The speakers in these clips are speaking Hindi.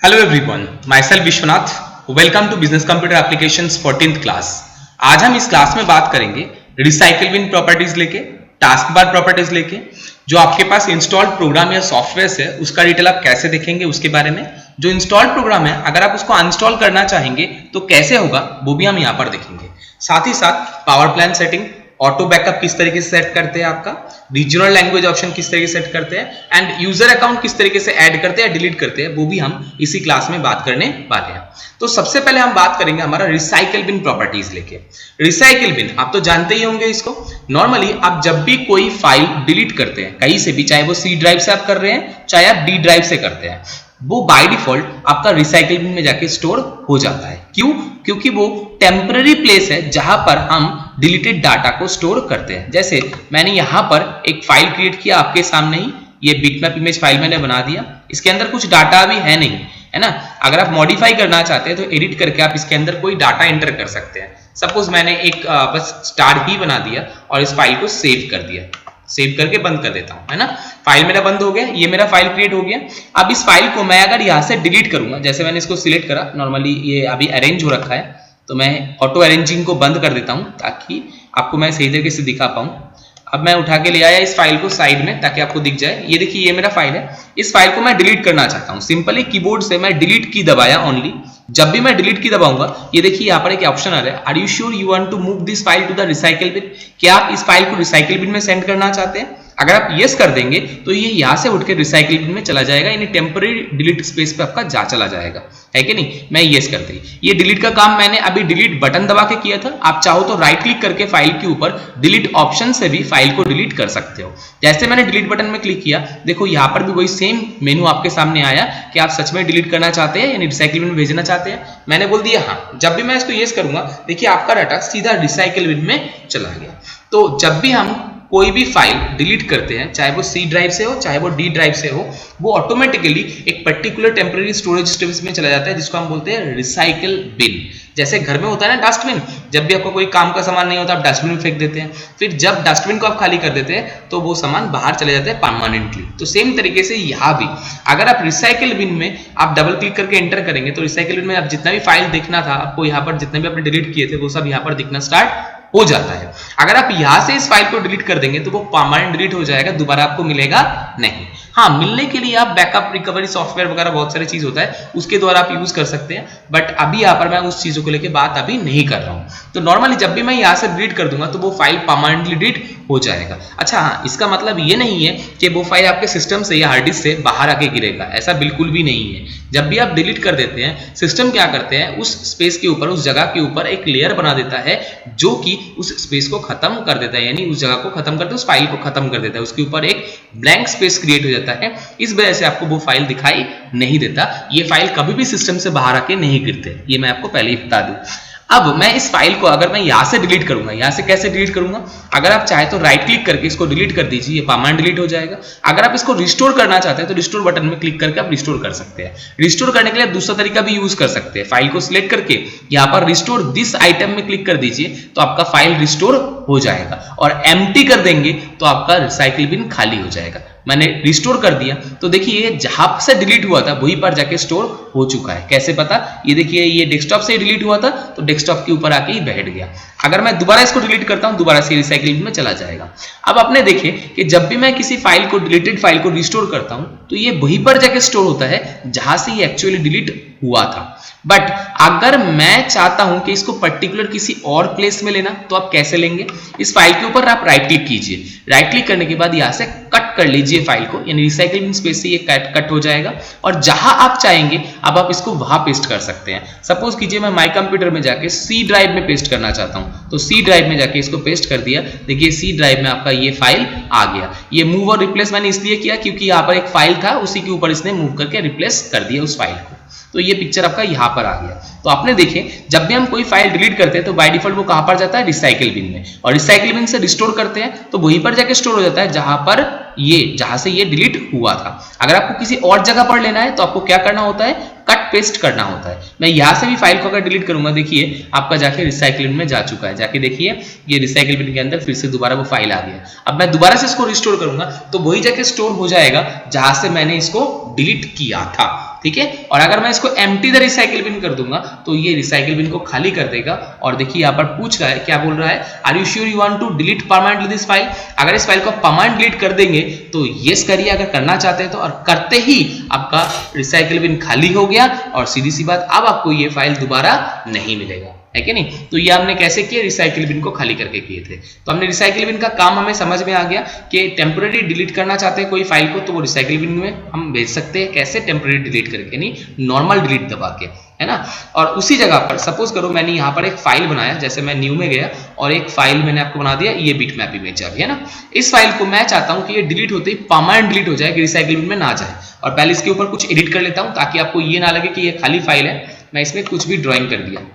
Hello everyone, myself Vishwanath, welcome to business computer applications 14th class. आज हम इस क्लास में बात करेंगे रिसाइकिल बिन प्रॉपर्टीज लेके, टास्क बार प्रॉपर्टीज लेके, जो आपके पास इंस्टॉल्ड प्रोग्राम या सॉफ्टवेयर है उसका डिटेल आप कैसे देखेंगे उसके बारे में। जो इंस्टॉल्ड प्रोग्राम है अगर आप उसको अनइंस्टॉल करना चाहेंगे तो कैसे होगा वो भी हम यहाँ पर देखेंगे। साथ ही साथ power plan setting, auto backup किस तरीके से सेट करते हैं, आपका रीजनल लैंग्वेज ऑप्शन किस तरीके से सेट करते हैं, एंड यूजर अकाउंट किस तरीके से ऐड करते हैं, डिलीट करते हैं, वो भी हम इसी क्लास में बात करने वाले हैं। तो सबसे पहले हम बात करेंगे हमारा रिसाइकिल बिन प्रॉपर्टीज लेके। रिसाइकिल बिन आप तो जानते ही होंगे इसको। नॉर्मली आप जब भी कोई फाइल डिलीट करते हैं कहीं से भी, चाहे वो सी ड्राइव से आप कर रहे हैं चाहे आप डी ड्राइव से करते हैं, वो बाय डिफॉल्ट आपका रिसाइकिल बिन में जाके स्टोर हो जाता है। क्यों? क्योंकि वो टेम्पररी प्लेस है जहां पर हम डिलीटेड डाटा को स्टोर करते हैं। जैसे मैंने यहां पर एक फाइल क्रिएट किया आपके सामने ही, ये बिटमैप इमेज फाइल मैंने बना दिया, इसके अंदर कुछ डाटा अभी है नहीं, है ना। अगर आप मॉडिफाई करना चाहते हैं तो एडिट करके आप इसके अंदर कोई डाटा एंटर कर सकते हैं। सपोज मैंने एक बस स्टार ही बना दिया और इस फाइल को सेव कर दिया, सेव करके बंद कर देता हूं, है ना। फाइल मेरा बंद हो गया, ये मेरा फाइल क्रिएट हो गया। अब इस फाइल को मैं अगर यहां से डिलीट करूंगा, जैसे मैंने इसको सिलेक्ट करा, नॉर्मली ये अभी अरेंज हो रखा है तो मैं ऑटो अरेंजिंग को बंद कर देता हूं ताकि आपको मैं सही तरीके से दिखा पाऊं। अब मैं उठा के ले आया इस फाइल को साइड में ताकि आपको दिख जाए। ये देखिए ये मेरा फाइल है, इस फाइल को मैं डिलीट करना चाहता हूं। सिंपली कीबोर्ड से मैं डिलीट की दबाया ओनली। जब भी मैं डिलीट की दबाऊंगा ये देखिए यहाँ पर एक ऑप्शन आ रहा है, are you sure you want to move this file to the recycle bin. क्या आप इस फाइल को रिसाइकिल बिन में सेंड करना चाहते हैं? अगर आप यस कर देंगे तो ये यहां से उठ के रिसाइकिल बिन में चला जाएगा, यानी टेम्पररी डिलीट स्पेस पे आपका जा चला जाएगा, है कि नहीं। मैं यस कर दी। ये डिलीट का काम मैंने अभी डिलीट बटन दबा के किया था। आप चाहो तो राइट क्लिक करके फाइल के ऊपर डिलीट ऑप्शन से भी फाइल को डिलीट कर सकते हो। जैसे मैंने डिलीट बटन में क्लिक किया, देखो यहाँ पर भी वही सेम मेनू आपके सामने आया कि आप सच में डिलीट करना चाहते हैं यानी रिसाइकिल बिन में भेजना चाहते हैं। मैंने बोल दिया हाँ। जब भी मैं इसको यस करूंगा देखिए आपका डाटा सीधा रिसाइकिल बिन में चला गया। तो जब भी हम कोई भी फाइल डिलीट करते हैं, चाहे वो सी ड्राइव से हो चाहे वो डी ड्राइव से हो, वो ऑटोमेटिकली एक पर्टिकुलर टेम्पररी स्टोरेज स्पेस में चला जाता है जिसको हम बोलते हैं रिसाइकिल बिन। जैसे घर में होता है ना डस्टबिन, जब भी आपको कोई काम का सामान नहीं होता आप डस्टबिन में फेंक देते हैं, फिर जब डस्टबिन को आप खाली कर देते हैं तो वो सामान बाहर चले जाते हैं परमानेंटली। तो सेम तरीके से यहाँ भी अगर आप रिसाइकिल बिन में आप डबल क्लिक करके एंटर करेंगे तो रिसाइकिल बिन में आप जितना भी फाइल देखना था आपको, यहाँ पर जितने भी आपने डिलीट किए थे वो सब यहाँ पर दिखना स्टार्ट हो जाता है। अगर आप यहां से इस फाइल को डिलीट कर देंगे तो वो परमानेंट डिलीट हो जाएगा, दोबारा आपको मिलेगा नहीं। हाँ, मिलने के लिए आप बैकअप रिकवरी सॉफ्टवेयर वगैरह बहुत सारी चीज होता है उसके द्वारा आप यूज कर सकते हैं, बट अभी यहाँ पर मैं उस चीजों को लेकर बात अभी नहीं कर रहा हूँ। तो नॉर्मली जब भी मैं यहाँ से डिलीट कर दूंगा तो वो फाइल परमानेंटली डिलीट हो जाएगा। अच्छा हाँ, इसका मतलब ये नहीं है कि वो फाइल आपके सिस्टम से या हार्ड डिस्क से बाहर आके गिरेगा, ऐसा बिल्कुल भी नहीं है। जब भी आप डिलीट कर देते हैं सिस्टम क्या करते हैं, उस स्पेस के ऊपर, उस जगह के ऊपर एक लेयर बना देता है जो कि उस स्पेस को खत्म कर देता है, यानी उस जगह को खत्म करते, उस फाइल को खत्म कर देता है। उसके ऊपर एक ब्लैंक स्पेस क्रिएट हो जाता है, इस वजह से आपको वो फाइल दिखाई नहीं देता। ये फाइल कभी भी सिस्टम से बाहर आके नहीं गिरते, ये मैं आपको पहले ही बता दूं। अब मैं इस फाइल को अगर मैं यहां से डिलीट करूंगा, यहां से कैसे डिलीट करूंगा, अगर आप चाहे तो राइट क्लिक करके इसको डिलीट कर दीजिए, ये परमानेंट डिलीट हो जाएगा। अगर आप इसको रिस्टोर करना चाहते हैं तो रिस्टोर बटन में क्लिक करके आप रिस्टोर कर सकते हैं। रिस्टोर करने के लिए दूसरा तरीका भी यूज कर सकते हैं, फाइल को सिलेक्ट करके यहाँ पर रिस्टोर दिस आइटम में क्लिक कर दीजिए तो आपका फाइल रिस्टोर हो जाएगा, और एम्प्टी कर देंगे तो आपका रिसाइकिल बिन खाली हो जाएगा। मैंने रिस्टोर कर दिया तो देखिए जहां से डिलीट हुआ था वहीं पर जाके स्टोर हो चुका है। कैसे पता? ये देखिए ये डेस्कटॉप से डिलीट हुआ था तो डेस्कटॉप के ऊपर आके ही बैठ गया। अगर मैं दोबारा इसको डिलीट करता हूं दोबारा से रिसाइकिल बिन में चला जाएगा। अब आपने देखे कि जब भी मैं किसी फाइल को, डिलीटेड फाइल को रिस्टोर करता हूं तो ये वहीं पर जाके स्टोर होता है जहां से ये एक्चुअली डिलीट हुआ था। बट अगर मैं चाहता हूं कि इसको पर्टिकुलर किसी और प्लेस में लेना तो आप कैसे लेंगे? इस फाइल के ऊपर आप राइट क्लिक कीजिए, राइट क्लिक करने के बाद यहां से कट कर लीजिए फाइल को, यानी रिसाइकिल बिन स्पेस से ये कट हो जाएगा, और जहां आप चाहेंगे अब आप इसको वहां पेस्ट कर सकते हैं। सपोज कीजिए मैं माई कंप्यूटर में जाके सी ड्राइव में पेस्ट करना चाहता हूं तो सी ड्राइव में जाके इसको पेस्ट कर दिया। देखिए सी ड्राइव में आपका ये फाइल आ गया। ये मूव और रिप्लेस मैंने इसलिए किया क्योंकि यहाँ पर एक फाइल था उसी के ऊपर इसने मूव करके रिप्लेस कर दिया उस फाइल को, तो ये पिक्चर आपका यहाँ पर आ गया। तो आपने देखे जब भी हम कोई फाइल डिलीट करते हैं तो बाय डिफॉल्ट वो कहां पर जाता है? रिसाइकिल बिन में, और रिसाइकिल बिन से रिस्टोर करते हैं तो वहीं पर जाके स्टोर हो जाता है जहां से ये डिलीट हुआ था। अगर आपको किसी और जगह पर लेना है तो आपको क्या करना होता है? कट पेस्ट करना होता है। मैं यहां से भी फाइल को अगर डिलीट करूंगा देखिए आपका जाके रिसाइकिल बिन में जा चुका है। जाके देखिए ये रिसाइकिल बिन के अंदर फिर से दोबारा वो फाइल आ गया। अब मैं दोबारा से इसको रिस्टोर करूंगा तो वही जाके स्टोर हो जाएगा जहां से मैंने इसको डिलीट किया था। ठीक है। और अगर मैं इसको एम्प्टी द रिसाइकिल बिन कर दूंगा तो ये रिसाइकिल बिन को खाली कर देगा। और देखिए यहाँ पर पूछ रहा है, क्या बोल रहा है, are you sure you want to delete permanently this file. अगर इस फाइल को परमानेंट डिलीट कर देंगे तो यस करिए, अगर करना चाहते हैं तो। और करते ही आपका रिसाइकिल बिन खाली हो गया और सीधी सी बात, अब आपको ये फाइल दोबारा नहीं मिलेगा, है कि नहीं। तो ये हमने कैसे किया, रिसाइकिल बिन को खाली करके किए थे। तो हमने रिसाइकिल बिन का काम हमें समझ में आ गया कि टेम्परेरी डिलीट करना चाहते हैं कोई फाइल को तो वो रिसाइकिल बिन में हम भेज सकते हैं। कैसे, टेम्परेरी डिलीट करके, नहीं नॉर्मल डिलीट दबा के, है ना। और उसी जगह पर सपोज करो मैंने यहाँ पर एक फाइल बनाया, जैसे मैं न्यू में गया और एक फाइल मैंने आपको बना दिया, ये बिटमैप इमेज है ना। इस फाइल को मैं चाहता हूँ कि ये डिलीट होते ही परमानेंट डिलीट हो जाए, कि रिसाइकिल बिन में ना जाए। और पहले इसके ऊपर कुछ एडिट कर लेता हूँ ताकि आपको ये ना लगे कि ये खाली फाइल है। मैं इसमें कुछ भी ड्राइंग कर दिया।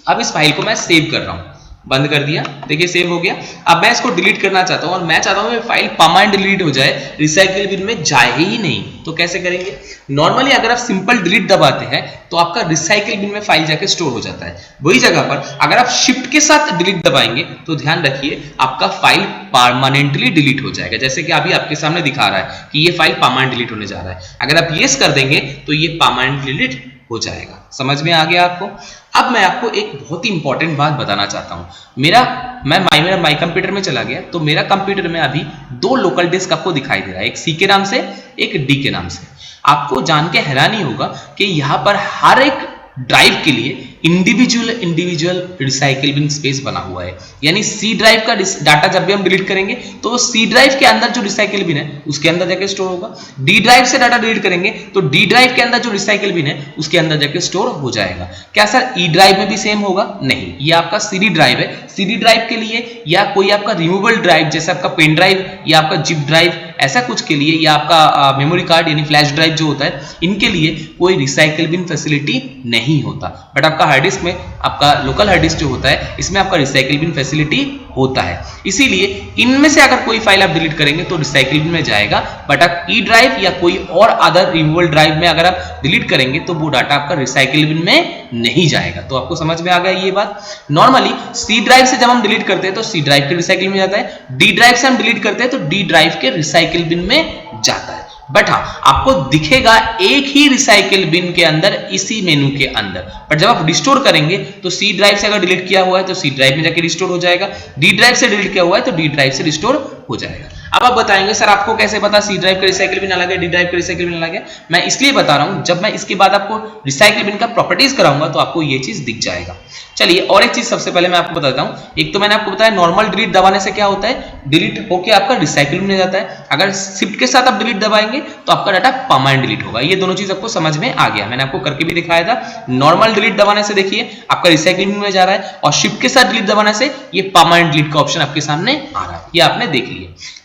अब इस फाइल को मैं सेव कर रहा हूं, बंद कर दिया, देखिए सेव हो गया। अब मैं इसको डिलीट करना चाहता हूं और मैं चाहता हूं फाइल परमानेंट डिलीट हो जाए, रिसाइकिल बिन में जाए ही नहीं। तो कैसे करेंगे, नॉर्मली अगर आप सिंपल डिलीट दबाते हैं तो आपका रिसाइकिल बिन में फाइल जाके स्टोर हो जाता है। वही जगह पर अगर आप शिफ्ट के साथ डिलीट दबाएंगे तो ध्यान रखिए आपका फाइल परमानेंटली डिलीट हो जाएगा। जैसे कि अभी आपके सामने दिखा रहा है कि ये फाइल परमानेंट डिलीट होने जा रहा है। अगर आप यस कर देंगे तो ये परमानेंट डिलीट हो जाएगा। समझ में आ गया आपको। अब मैं आपको एक बहुत ही इंपॉर्टेंट बात बताना चाहता हूं। मेरा माई कंप्यूटर में चला गया तो मेरा कंप्यूटर में अभी दो लोकल डिस्क आपको दिखाई दे रहा है, एक सी के नाम से, एक डी के नाम से। आपको जान के हैरानी होगा कि यहां पर हर एक ड्राइव के लिए इंडिविजुअल रिसाइकिल बिन स्पेस बना हुआ है। यानी सी ड्राइव का डाटा जब भी हम डिलीट करेंगे तो सी ड्राइव के अंदर जो रिसाइकिल बिन है उसके अंदर जाके स्टोर होगा। डी ड्राइव से डाटा डिलीट करेंगे तो डी ड्राइव के अंदर जो रिसाइकिल बिन है उसके अंदर जाके स्टोर हो जाएगा। क्या सर ई ड्राइव में भी सेम होगा? नहीं, ये आपका सीडी ड्राइव है। सीडी ड्राइव के लिए या कोई आपका रिमूवेबल ड्राइव जैसे आपका पेन ड्राइव या आपका जिप ड्राइव ऐसा कुछ के लिए, या आपका मेमोरी कार्ड यानी फ्लैश ड्राइव जो होता है, इनके लिए कोई रिसाइकिल बिन फैसिलिटी नहीं होता। बट आपका हार्ड डिस्क में, आपका लोकल हार्ड डिस्क जो होता है, इसमें आपका रिसाइकिल बिन फैसिलिटी होता है। इसीलिए इनमें से अगर कोई फाइल आप डिलीट करेंगे तो रिसाइकिल बिन में जाएगा। बट आप ई ड्राइव या कोई और अदर रिमूवेबल ड्राइव में अगर आप डिलीट करेंगे तो वो डाटा आपका रिसाइकिल बिन में नहीं जाएगा। तो आपको समझ में आ गया ये बात। नॉर्मली सी ड्राइव से जब हम डिलीट करते हैं तो सी ड्राइव के रिसाइकिल में जाता है, डी ड्राइव से हम डिलीट करते हैं तो डी ड्राइव के रिसाइकिल बिन में जाता है। बट हाँ, आपको दिखेगा एक ही रिसाइकिल बिन के अंदर, इसी मेनू के अंदर। पर जब आप रिस्टोर करेंगे तो सी ड्राइव से अगर डिलीट किया हुआ है तो सी ड्राइव में जाके रिस्टोर हो जाएगा, डी ड्राइव से डिलीट किया हुआ है तो डी ड्राइव से रिस्टोर हो जाएगा। अब आप बताएंगे सर आपको कैसे पता सी ड्राइव का रिसाइकिल बिन अलग है, डी ड्राइव का रिसाइकिल बिन अलग है? मैं इसलिए बता रहा हूं, जब मैं इसके बाद आपको रिसाइकिल बिन का प्रॉपर्टीज कराऊंगा तो आपको ये चीज दिख जाएगा। चलिए, और एक चीज सबसे पहले मैं आपको बताता हूं। एक तो मैंने आपको बताया नॉर्मल डिलीट दबाने से क्या होता है, डिलीट होके आपका रिसाइकिल बिन में जाता है। अगर शिफ्ट के साथ आप डिलीट दबाएंगे तो आपका डाटा परमानेंट डिलीट होगा। ये दोनों चीज आपको समझ में आ गया, मैंने आपको करके भी दिखाया था। नॉर्मल डिलीट दबाने से देखिए आपका रिसाइकिल बिन में जा रहा है, और शिफ्ट के साथ डिलीट दबाने से ये परमानेंट डिलीट का ऑप्शन आपके सामने आ रहा है। ये आपने देख लिया।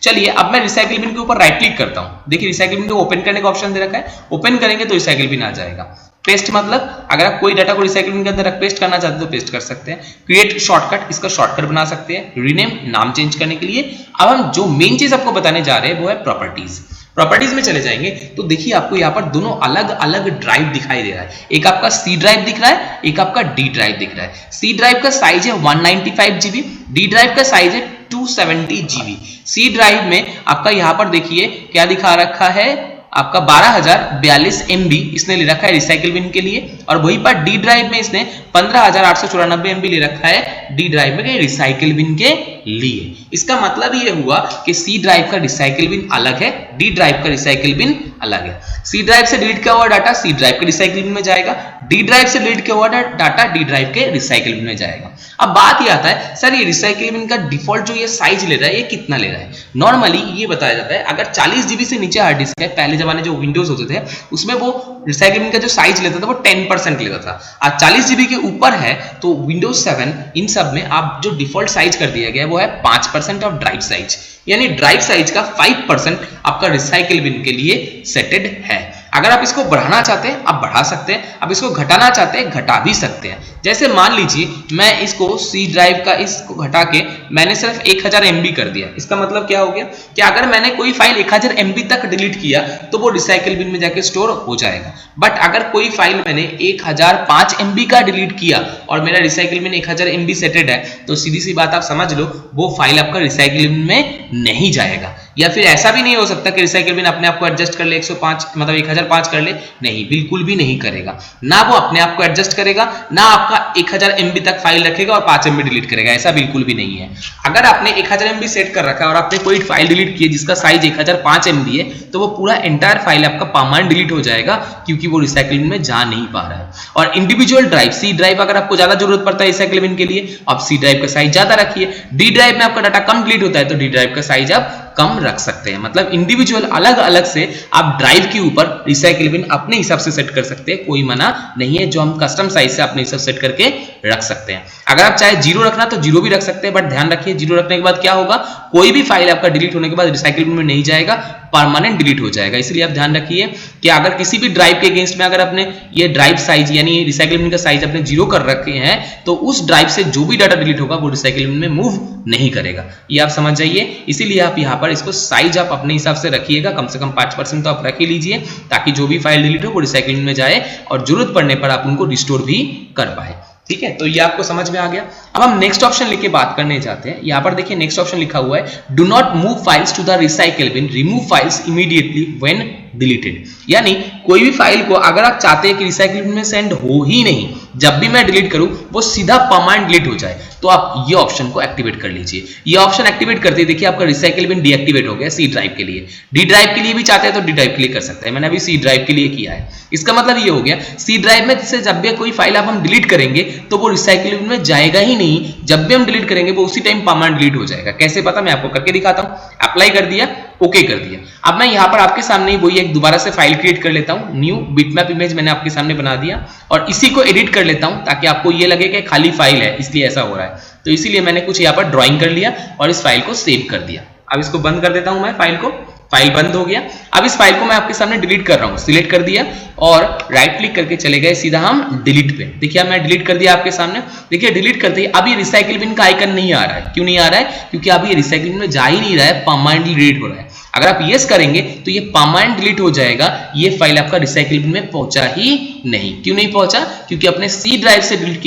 चलिए, अब मैं रिसाइकिल बिन के ऊपर राइट क्लिक करता हूं। देखिए रिसाइकिल बिन को ओपन करने का ऑप्शन दे रखा है, ओपन करेंगे तो रिसाइकिल बिन आ जाएगा। पेस्ट मतलब अगर आप कोई डाटा को रिसाइकिल बिन के अंदर पेस्ट करना चाहते हैं तो पेस्ट कर सकते हैं। क्रिएट शॉर्टकट, इसका शॉर्टकट बना सकते हैं। रीनेम, नाम चेंज करने के लिए। अब हम जो मेन चीज आपको बताने जा रहे हैं वो है प्रॉपर्टीज। प्रॉपर्टीज में चले जाएंगे तो देखिए आपको यहाँ पर दोनों अलग अलग ड्राइव दिखाई दे रहा है। एक आपका सी ड्राइव दिख रहा है, एक आपका डी ड्राइव दिख रहा है। सी ड्राइव का साइज है 195 GB, डी ड्राइव का साइज है 270 GB। सी ड्राइव में आपका यहाँ पर देखिए क्या दिखा रखा है, आपका 12042 MB इसने ले रखा है रिसाइकिल बिन के लिए। और वहीं पर डी ड्राइव में इसने 15894 MB ले रखा है डी ड्राइव में रिसाइकिल बिन के लिए। इसका मतलब ये हुआ कि सी ड्राइव का रिसाइकिल बिन अलग है, डी ड्राइव का रिसाइकिल बिन अलग है। सी ड्राइव से डिलीट किया हुआ डाटा सी ड्राइव के रिसाइकिल बिन में जाएगा, डी ड्राइव से डिलीट किया हुआ डाटा डी ड्राइव के रिसाइकिल बिन में जाएगा। अब बात ये आता है, सर ये रिसाइकिल बिन का डिफॉल्ट जो ये साइज ले रहा है ये कितना ले रहा है? नॉर्मली ये बताया जाता है अगर 40 GB से नीचे हार्ड डिस्क है, पहले जमाने जो विंडोज होते थे उसमें वो रिसाइकिल बिन का जो साइज लेता था वो 10% लेता था। आज 40 GB के ऊपर है तो विंडोज 7 इन सब में आप जो डिफॉल्ट साइज कर दिया गया है वो है 5% ऑफ ड्राइव साइज। यानी ड्राइव साइज का 5% आपका रिसाइकिल बिन के लिए सेटेड है। अगर आप इसको बढ़ाना चाहते हैं आप बढ़ा सकते हैं, आप इसको घटाना चाहते हैं घटा भी सकते हैं। जैसे मान लीजिए मैं इसको सी ड्राइव का इसको घटा के मैंने सिर्फ 1000 MB कर दिया। इसका मतलब क्या हो गया कि अगर मैंने कोई फाइल 1000 MB तक डिलीट किया तो वो रिसाइकिल बिन में जाके स्टोर हो जाएगा। बट अगर कोई फाइल मैंने 1005 MB का डिलीट किया और मेरा रिसाइकिल बिन 1000 MB सेटेड है तो सीधी सी बात आप समझ लो वो फाइल आपका रिसाइकिल बिन में नहीं जाएगा। या फिर ऐसा भी नहीं हो सकता कि रिसाइकल बिन अपने आप को एडजस्ट कर ले 105 मतलब 1005 कर ले, नहीं, बिल्कुल भी नहीं करेगा। ना वो अपने आप को एडजस्ट करेगा, ना आपका 1000 MB तक फाइल रखेगा और 5 MB डिलीट करेगा, ऐसा बिल्कुल भी नहीं है। अगर आपने 1000 MB सेट कर रखा है और आपने कोई फाइल डिलीट की है जिसका साइज 1005 MB है, तो वो पूरा एंटायर फाइल आपका परमानेंट डिलीट हो जाएगा, क्योंकि वो रिसाइकल बिन में जा नहीं पा रहा है। और इंडिविजुअल ड्राइव, सी ड्राइव अगर आपको ज्यादा जरूरत पड़ता है रिसाइकल बिन के लिए, आप सी ड्राइव का साइज ज्यादा रखिए। डी ड्राइव में आपका डाटा कम डिलीट होता है तो डी ड्राइव का साइज आप कम रख सकते हैं। मतलब इंडिविजुअल अलग अलग से आप ड्राइव के ऊपर रिसाइकल बिन अपने हिसाब से सेट कर सकते हैं, कोई मना नहीं है। जो हम कस्टम साइज से अपने हिसाब सेट करके रख सकते हैं। अगर आप चाहे 0 रखना तो 0 भी रख सकते हैं, बट ध्यान रखिए 0 रखने के बाद क्या होगा, कोई भी फाइल आपका डिलीट होने के बाद रिसाइकल बिन में नहीं जाएगा, परमानेंट डिलीट हो जाएगा। इसलिए आप ध्यान रखिए कि अगर किसी भी ड्राइव के अगेंस्ट में अगर आपने ये ड्राइव साइज यानी रिसाइकल बिन का साइज अपने 0 कर रखे हैं, तो उस ड्राइव से जो भी डाटा डिलीट होगा वो रिसाइकल बिन में मूव नहीं करेगा। ये आप समझ जाइए। इसीलिए आप यहाँ पर इसको साइज आप अपने हिसाब से रखिएगा, कम से कम 5% तो आप रख ही लीजिए, ताकि जो भी फाइल डिलीट हो वो रिसाइकल बिन में जाए और जरूरत पड़ने पर आप उनको रिस्टोर भी कर पाए। ठीक है, तो ये आपको समझ में आ गया। अब हम नेक्स्ट ऑप्शन लेके बात करने जाते हैं। यहाँ पर देखिए नेक्स्ट ऑप्शन लिखा हुआ है, do not move files to the recycle bin, remove files immediately when deleted. यानी कोई भी फाइल को अगर आप चाहते हैं कि रिसाइकल बिन में सेंड हो ही नहीं, जब भी मैं डिलीट करूं वो सीधा परमानेंट डिलीट हो जाए, तो आप ये ऑप्शन को एक्टिवेट कर लीजिए। ये ऑप्शन एक्टिवेट करते ही देखिए आपका रिसाइकल बिन डीएक्टिवेट हो गया सी ड्राइव के लिए। डी ड्राइव के लिए भी चाहते हैं तो डी ड्राइव के लिए कर सकते हैं, मैंने अभी सी ड्राइव के लिए किया है। इसका मतलब ये हो गया सी ड्राइव में से जब भी कोई फाइल आप हम डिलीट करेंगे तो वो रिसाइकल बिन में जाएगा ही नहीं, जब भी हम डिलीट करेंगे वो उसी टाइम परमानेंट डिलीट हो जाएगा। कैसे पता, मैं आपको करके दिखाता हूं। अप्लाई कर दिया, ओके कर दिया। अब मैं यहाँ पर आपके सामने ही वही एक दोबारा से फाइल क्रिएट कर लेता हूँ, न्यू बिटमैप इमेज मैंने आपके सामने बना दिया और इसी को एडिट कर लेता हूँ ताकि आपको ये लगे कि खाली फाइल है, इसलिए ऐसा हो रहा है। तो इसीलिए मैंने कुछ यहाँ पर ड्राइंग कर लिया और इस फाइल को सेव कर दिया। अब इसको बंद कर देता हूं मैं फाइल को, फाइल बंद हो गया। अब इस फाइल को मैं आपके सामने डिलीट कर रहा हूं, सिलेक्ट कर दिया और राइट क्लिक करके चले गए सीधा हम डिलीट पे। देखिए मैं डिलीट कर दिया आपके सामने। देखिए डिलीट करते ही अब ये रिसाइकल बिन का आइकन नहीं आ रहा है। क्यों नहीं आ रहा है? क्योंकि अब ये रिसाइकल बिन में जा ही नहीं रहा है, परमानेंटली डिलीट हो रहा है। अगर आप यस करेंगे तो ये परमानेंट डिलीट हो जाएगा, ये फाइल आपका रिसाइकल बिन में पहुंचा ही नहीं। क्यों नहीं पहुंचा? क्योंकि अपने सी ड्राइव से डिलीट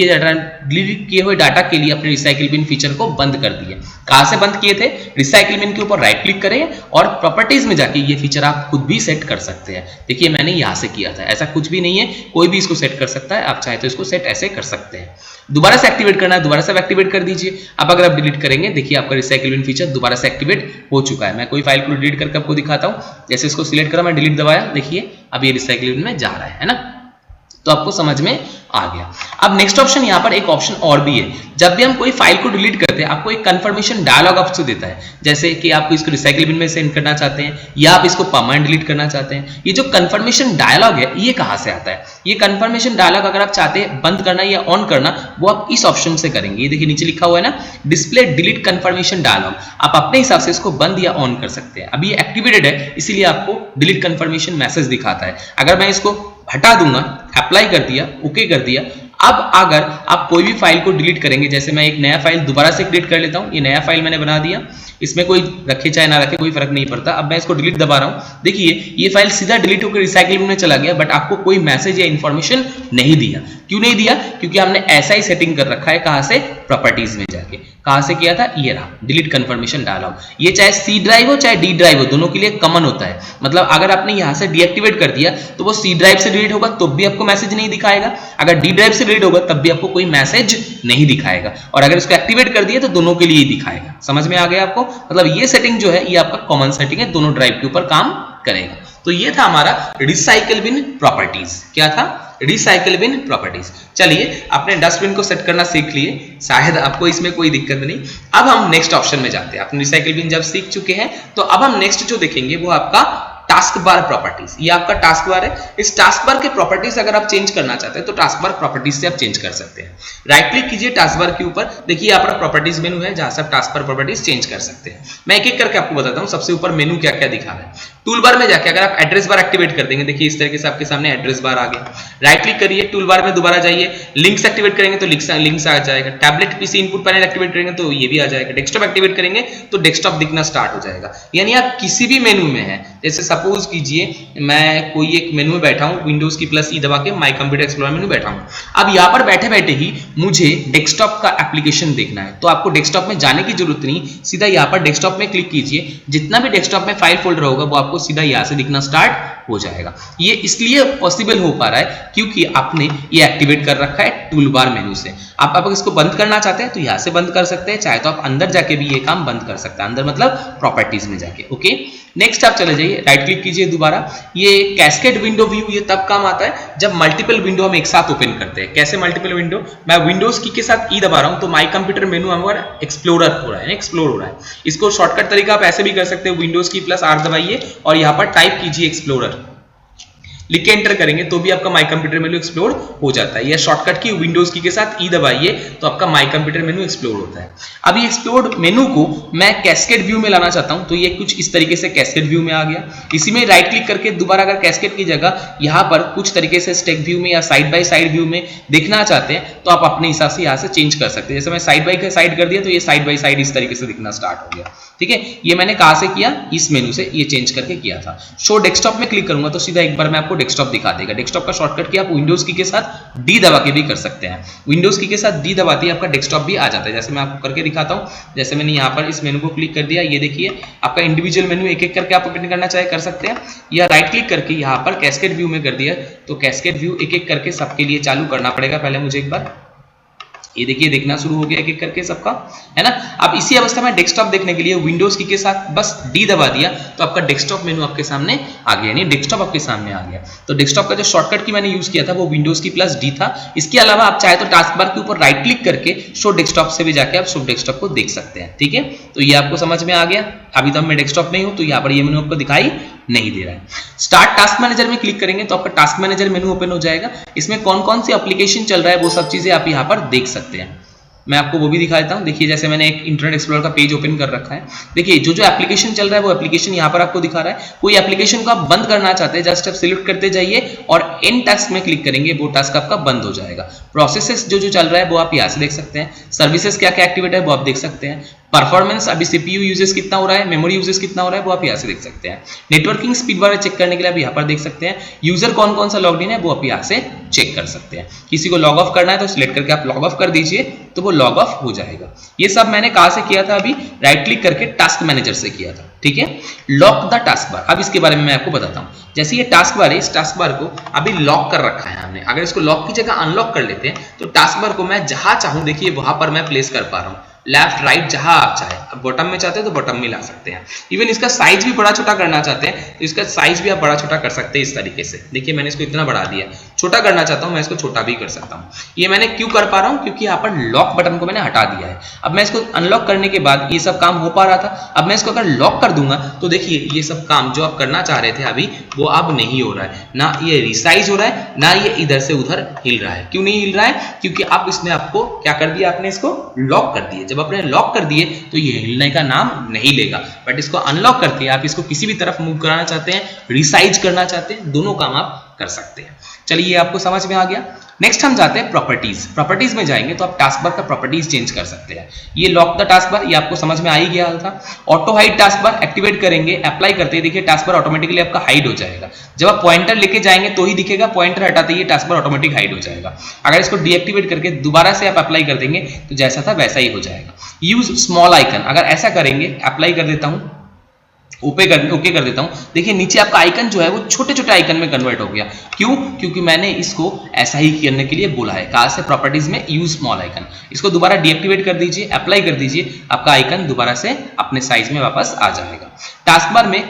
किए हुए डाटा के लिए अपने रिसाइकल बिन फीचर को बंद कर दिया। कहां से बंद किए थे? रिसाइकल बिन के ऊपर राइट क्लिक करें और प्रॉपर्टीज में जाके ये फीचर आप खुद भी सेट कर सकते हैं। देखिए मैंने यहां से किया था, ऐसा कुछ भी नहीं है, कोई भी इसको सेट कर सकता है। आप चाहे तो इसको सेट ऐसे कर सकते हैं। दोबारा से एक्टिवेट करना है, दोबारा से एक्टिवेट कर दीजिए। अब अगर आप डिलीट करेंगे, देखिए आपका रिसाइकल बिन फीचर दोबारा से एक्टिवेट हो चुका है। मैं कोई फाइल को डिलीट करके आपको दिखाता हूं। जैसे इसको सिलेक्ट करा, मैं डिलीट दबाया, देखिए अब ये रिसाइकल बिन में जा रहा है ना। तो आपको समझ में आ गया। अब नेक्स्ट ऑप्शन यहाँ पर एक ऑप्शन और भी है। जब भी हम कोई फाइल को डिलीट करते हैं, आपको एक कंफर्मेशन डायलॉग ऑप्शन देता है, जैसे कि आपको इसको रिसाइकल बिन में सेंड करना चाहते हैं या आप इसको परमानेंट डिलीट करना चाहते हैं। ये जो कंफर्मेशन डायलॉग है, ये कहां से आता है? ये कंफर्मेशन डायलॉग अगर आप चाहते हैं बंद करना या ऑन करना, वो आप इस ऑप्शन से करेंगे। ये देखिए नीचे लिखा हुआ है ना, डिस्प्ले डिलीट कंफर्मेशन डायलॉग। आप अपने हिसाब से इसको बंद या ऑन कर सकते हैं। अभी ये एक्टिवेटेड है, इसीलिए आपको डिलीट कंफर्मेशन मैसेज दिखाता है। अगर मैं इसको हटा दूंगा, अप्लाई कर दिया, ओके कर दिया। अब अगर आप कोई भी फाइल को डिलीट करेंगे, जैसे मैं एक नया फाइल दोबारा से क्रिएट कर लेता हूं। ये नया फाइल मैंने बना दिया, इसमें कोई रखे चाहे ना रखे कोई फर्क नहीं पड़ता। अब मैं इसको डिलीट दबा रहा हूं, देखिए ये फाइल सीधा डिलीट होकर रिसाइकल बिन में चला गया, बट आपको कोई मैसेज या इंफॉर्मेशन नहीं दिया। क्यों नहीं दिया? क्योंकि हमने ऐसा ही सेटिंग कर रखा है। कहां से? प्रॉपर्टीज में जाके। कहां से किया था? ये रहा डिलीट कंफर्मेशन डायलॉग। ये चाहे सी ड्राइव हो चाहे डी ड्राइव हो, दोनों के लिए कॉमन होता है। मतलब अगर आपने यहां से डीएक्टिवेट कर दिया तो वो सी ड्राइव से डिलीट होगा तो भी आपको मैसेज नहीं दिखाएगा, अगर डी ड्राइव से डिलीट होगा तब भी आपको कोई मैसेज नहीं दिखाएगा। और अगर इसको एक्टिवेट कर दिया तो दोनों के लिए ही दिखाएगा। समझ में आ गया आपको? मतलब ये सेटिंग जो है ये आपका कॉमन सेटिंग है, दोनों ड्राइव के ऊपर काम करेगा। तो ये था हमारा रिसाइकल बिन प्रॉपर्टीज। क्या था? Recycle bin properties. चलिए आपने डस्टबिन को सेट करना सीख लिए, शायद आपको इसमें कोई दिक्कत नहीं। अब हम नेक्स्ट ऑप्शन में जाते हैं। आपने रिसाइकल बिन जब सीख चुके हैं तो अब हम नेक्स्ट जो देखेंगे वो आपका टास्क बार प्रॉपर्टीज। ये आपका टास्क बार है। इस टास्क बार के प्रॉपर्टीज अगर आप चेंज करना चाहते हैं तो टास्क बार प्रॉपर्टीज से आप चेंज कर सकते हैं। राइट क्लिक कीजिए टास्क बार के ऊपर, देखिए यहाँ पर प्रॉपर्टीज मेनू है जहां से आप टास्क बार प्रॉपर्टीज चेंज कर सकते हैं। मैं एक एक करके आपको बताता हूँ। सबसे ऊपर मेनू क्या क्या दिखा रहा है। टूल बार में जाके अगर आप एड्रेस बार एक्टिवेट कर देंगे, देखिए इस तरीके से आपके सामने एड्रेस बार आ गया। राइट क्लिक करिए, टूल बार में दोबारा जाइए, लिंक्स एक्टिवेट करेंगे तो लिंक्स आ जाएगा। Tablet PC input panel activate करेंगे तो ये भी आ जाएगा। डेस्कटॉप एक्टिवेट करेंगे तो डेस्कटॉप दिखना स्टार्ट हो जाएगा। यानी आप किसी भी मेनू में है, जैसे सपोज कीजिए मैं कोई एक मेनू में बैठा हूँ, विंडोज की प्लस ई दबा के माई कंप्यूटर एक्सप्लोरर मेनू बैठा हूँ। अब यहाँ पर बैठे बैठे ही मुझे डेस्कटॉप का एप्लीकेशन देखना है, तो आपको डेस्कटॉप में जाने की जरूरत नहीं, सीधा यहाँ पर डेस्कटॉप में क्लिक कीजिए। जितना भी डेस्कटॉप में फाइल फोल्डर होगा वो आपको सीधा यहाँ से दिखना स्टार्ट हो जाएगा। ये इसलिए पॉसिबल हो पा रहा है क्योंकि आपने ये एक्टिवेट कर रखा है टूल बार मेनू से। आप इसको बंद करना चाहते हैं तो यहाँ से बंद कर सकते हैं, चाहे तो आप अंदर जाके भी ये काम बंद कर सकते हैं, अंदर मतलब प्रॉपर्टीज में जाके। ओके, नेक्स्ट आप चले जाइए, राइट क्लिक कीजिए दोबारा। ये कैस्केड विंडो व्यू ये तब काम आता है जब मल्टीपल विंडो हम एक साथ ओपन करते हैं। कैसे मल्टीपल विंडो? मैं विंडोज की के साथ ई दबा रहा हूं तो माई कंप्यूटर मेनू हमारा एक्सप्लोरर हो रहा है, एक्सप्लोर हो रहा है। इसको शॉर्टकट तरीका आप ऐसे भी कर सकते हो, विंडोज की प्लस आर दबाइए और यहाँ पर टाइप कीजिए एक्सप्लोरर, लिख के एंटर करेंगे तो भी आपका माई कंप्यूटर मेनू एक्सप्लोर हो जाता है। या शॉर्टकट की विंडोज की के साथ ई दबाइए तो आपका माई कंप्यूटर मेनू एक्सप्लोर होता है। अब ये एक्सप्लोर मेनू को मैं कैस्केड व्यू में लाना चाहता हूं तो ये कुछ इस तरीके से कैस्केड व्यू में आ गया। इसी में राइट क्लिक करके दोबारा अगर कैस्केड की जगह यहाँ पर कुछ तरीके से स्टैक व्यू में या साइड बाय साइड व्यू में देखना चाहते हैं तो आप अपने हिसाब से यहाँ से चेंज कर सकते हैं। जैसे मैं साइड बाय साइड कर दिया तो ये साइड बाय साइड इस तरीके से दिखना स्टार्ट हो गया। ठीक है, ये मैंने कहाँ से किया? इस मेनू से ये चेंज करके किया था। शो डेस्कटॉप में क्लिक करूंगा तो सीधा एक बार मैं आपको डेस्कटॉप दिखा देगा। डेस्कटॉप का शॉर्टकट की आप विंडोज की के साथ डी दबा के भी कर सकते हैं। विंडोज की के साथ डी दबाते ही आपका डेस्कटॉप भी आ जाता है। जैसे मैं आपको करके दिखाता हूं, जैसे मैंने यहाँ पर इस मेनू को क्लिक कर दिया, ये देखिए आपका इंडिविजुअल मेनू एक एक करके आप ओपन करना चाहे कर सकते हैं, या राइट क्लिक करके यहाँ पर कैस्केड व्यू में कर दिया तो कैस्केड व्यू एक एक करके सबके लिए चालू करना पड़ेगा। पहले मुझे एक बार ये देखिए देखना शुरू हो गया एक एक करके सबका, है ना। अब इसी अवस्था में डेस्कटॉप देखने के लिए विंडोज की के साथ बस डी दबा दिया तो आपका डेस्कटॉप मेनू आपके सामने आ गया, यानी डेस्कटॉप आपके सामने आ गया। तो डेस्कटॉप का जो शॉर्टकट की मैंने यूज किया था वो विंडोज की प्लस डी था। इसके अलावा आप चाहे तो टास्क बार के ऊपर राइट क्लिक करके शो डेस्कटॉप से भी जाके आप शो डेस्कटॉप को देख सकते हैं। ठीक है, तो ये आपको समझ में आ गया। अभी तो मैं डेस्कटॉप में हूं तो यहाँ पर ये मेनू आपको दिखाई नहीं दे रहा है। स्टार्ट टास्क मैनेजर में क्लिक करेंगे तो आपका टास्क मैनेजर मेनू ओपन हो जाएगा। इसमें कौन कौन सी एप्लीकेशन चल रहा है वो सब चीजें आप यहाँ पर देख सकते हैं। मैं आपको वो भी दिखा देता हूँ। देखिए जैसे मैंने एक इंटरनेट एक्सप्लोरर का पेज ओपन कर रखा है, देखिए जो जो एप्लीकेशन चल रहा है वो एप्लीकेशन यहाँ पर आपको दिखा रहा है। कोई एप्लीकेशन को आप बंद करना चाहते हैं, जस्ट आप सिलेक्ट करते जाइए और एंड टास्क में क्लिक करेंगे, वो टास्क आपका बंद हो जाएगा। प्रोसेसेस जो जो चल रहा है वो आप यहाँ से देख सकते हैं। सर्विसेज क्या क्या एक्टिवेट है वो आप देख सकते हैं। परफॉर्मेंस अभी सीपीयू यूजेस कितना हो रहा है, मेमोरी यूजेस कितना हो रहा है वो आप यहाँ से देख सकते हैं। नेटवर्किंग स्पीड बारे चेक करने के लिए आप यहाँ पर देख सकते हैं। यूजर कौन कौन सा लॉग इन है वो आप यहाँ से चेक कर सकते हैं। किसी को लॉग ऑफ करना है तो सिलेक्ट करके आप लॉग ऑफ कर दीजिए तो वो लॉग ऑफ हो जाएगा। ये सब मैंने कहाँ से किया था? अभी राइट क्लिक करके टास्क मैनेजर से किया था। ठीक है, लॉक द टास्क बार। अब इसके बारे में मैं आपको बताता हूँ। जैसे ये टास्क बार है, इस टास्क बार को अभी लॉक कर रखा है हमने। अगर इसको लॉक की जगह अनलॉक कर लेते हैं तो टास्क बार को मैं जहां चाहूं देखिए वहां पर मैं प्लेस कर पा रहा हूँ, लेफ्ट राइट जहां आप चाहे। अब बॉटम में चाहते हैं तो बॉटम में ला सकते हैं। इवन इसका साइज भी बड़ा छोटा करना चाहते हैं तो इसका साइज भी आप बड़ा छोटा कर सकते हैं इस तरीके से। देखिए मैंने इसको इतना बढ़ा दिया, छोटा करना चाहता हूं मैं इसको छोटा भी कर सकता हूं। ये मैंने क्यों कर पा रहा हूं? क्योंकि यहाँ पर लॉक बटन को मैंने हटा दिया है। अब मैं इसको अनलॉक करने के बाद ये सब काम हो पा रहा था। अब मैं इसको अगर लॉक कर दूंगा तो देखिए ये सब काम जो आप करना चाह रहे थे अभी वो अब नहीं हो रहा है। ना ये रिसाइज हो रहा है, ना ये इधर से उधर हिल रहा है। क्यों नहीं हिल रहा है? क्योंकि अब इसने आपको क्या कर दिया, आपने इसको लॉक कर दिया। जब आपने लॉक कर दिए तो ये हिलने का नाम नहीं लेगा। बट इसको अनलॉक करके आप इसको किसी भी तरफ मूव कराना चाहते हैं, रिसाइज करना चाहते हैं, दोनों काम आप कर सकते हैं। चलिए आपको समझ में आ गया। नेक्स्ट हम जाते हैं प्रॉपर्टीज। प्रॉपर्टीज में जाएंगे तो आप टास्क बार का प्रॉपर्टीज चेंज कर सकते हैं। ये लॉक द टास्क बार, ये आपको समझ में आ ही गया था। Auto hide task bar activate करेंगे, अप्लाई करते हैं, देखिए टास्क बार ऑटोमेटिकली आपका हाइड हो जाएगा। जब आप पॉइंटर लेके जाएंगे तो ही दिखेगा, पॉइंटर हटाते ही टास्क बार ऑटोमेटिक हाइड हो जाएगा। अगर इसको डीएक्टिवेट करके दोबारा से आप अप्लाई कर देंगे तो जैसा था वैसा ही हो जाएगा। यूज स्मॉल आइकन, अगर ऐसा करेंगे, अप्लाई कर देता हूं, ओके कर देता हूं, देखिए नीचे आपका आइकन जो है वो छोटे छोटे आइकन में कन्वर्ट हो गया। क्यों? क्योंकि मैंने इसको ऐसा ही करने के लिए बोला है। कहां से? प्रॉपर्टीज में यूज स्मॉल आइकन। इसको दोबारा डीएक्टिवेट कर दीजिए, अप्लाई कर दीजिए, आपका आइकन दोबारा से अपने साइज में वापस आ जाएगा। टास्क बार में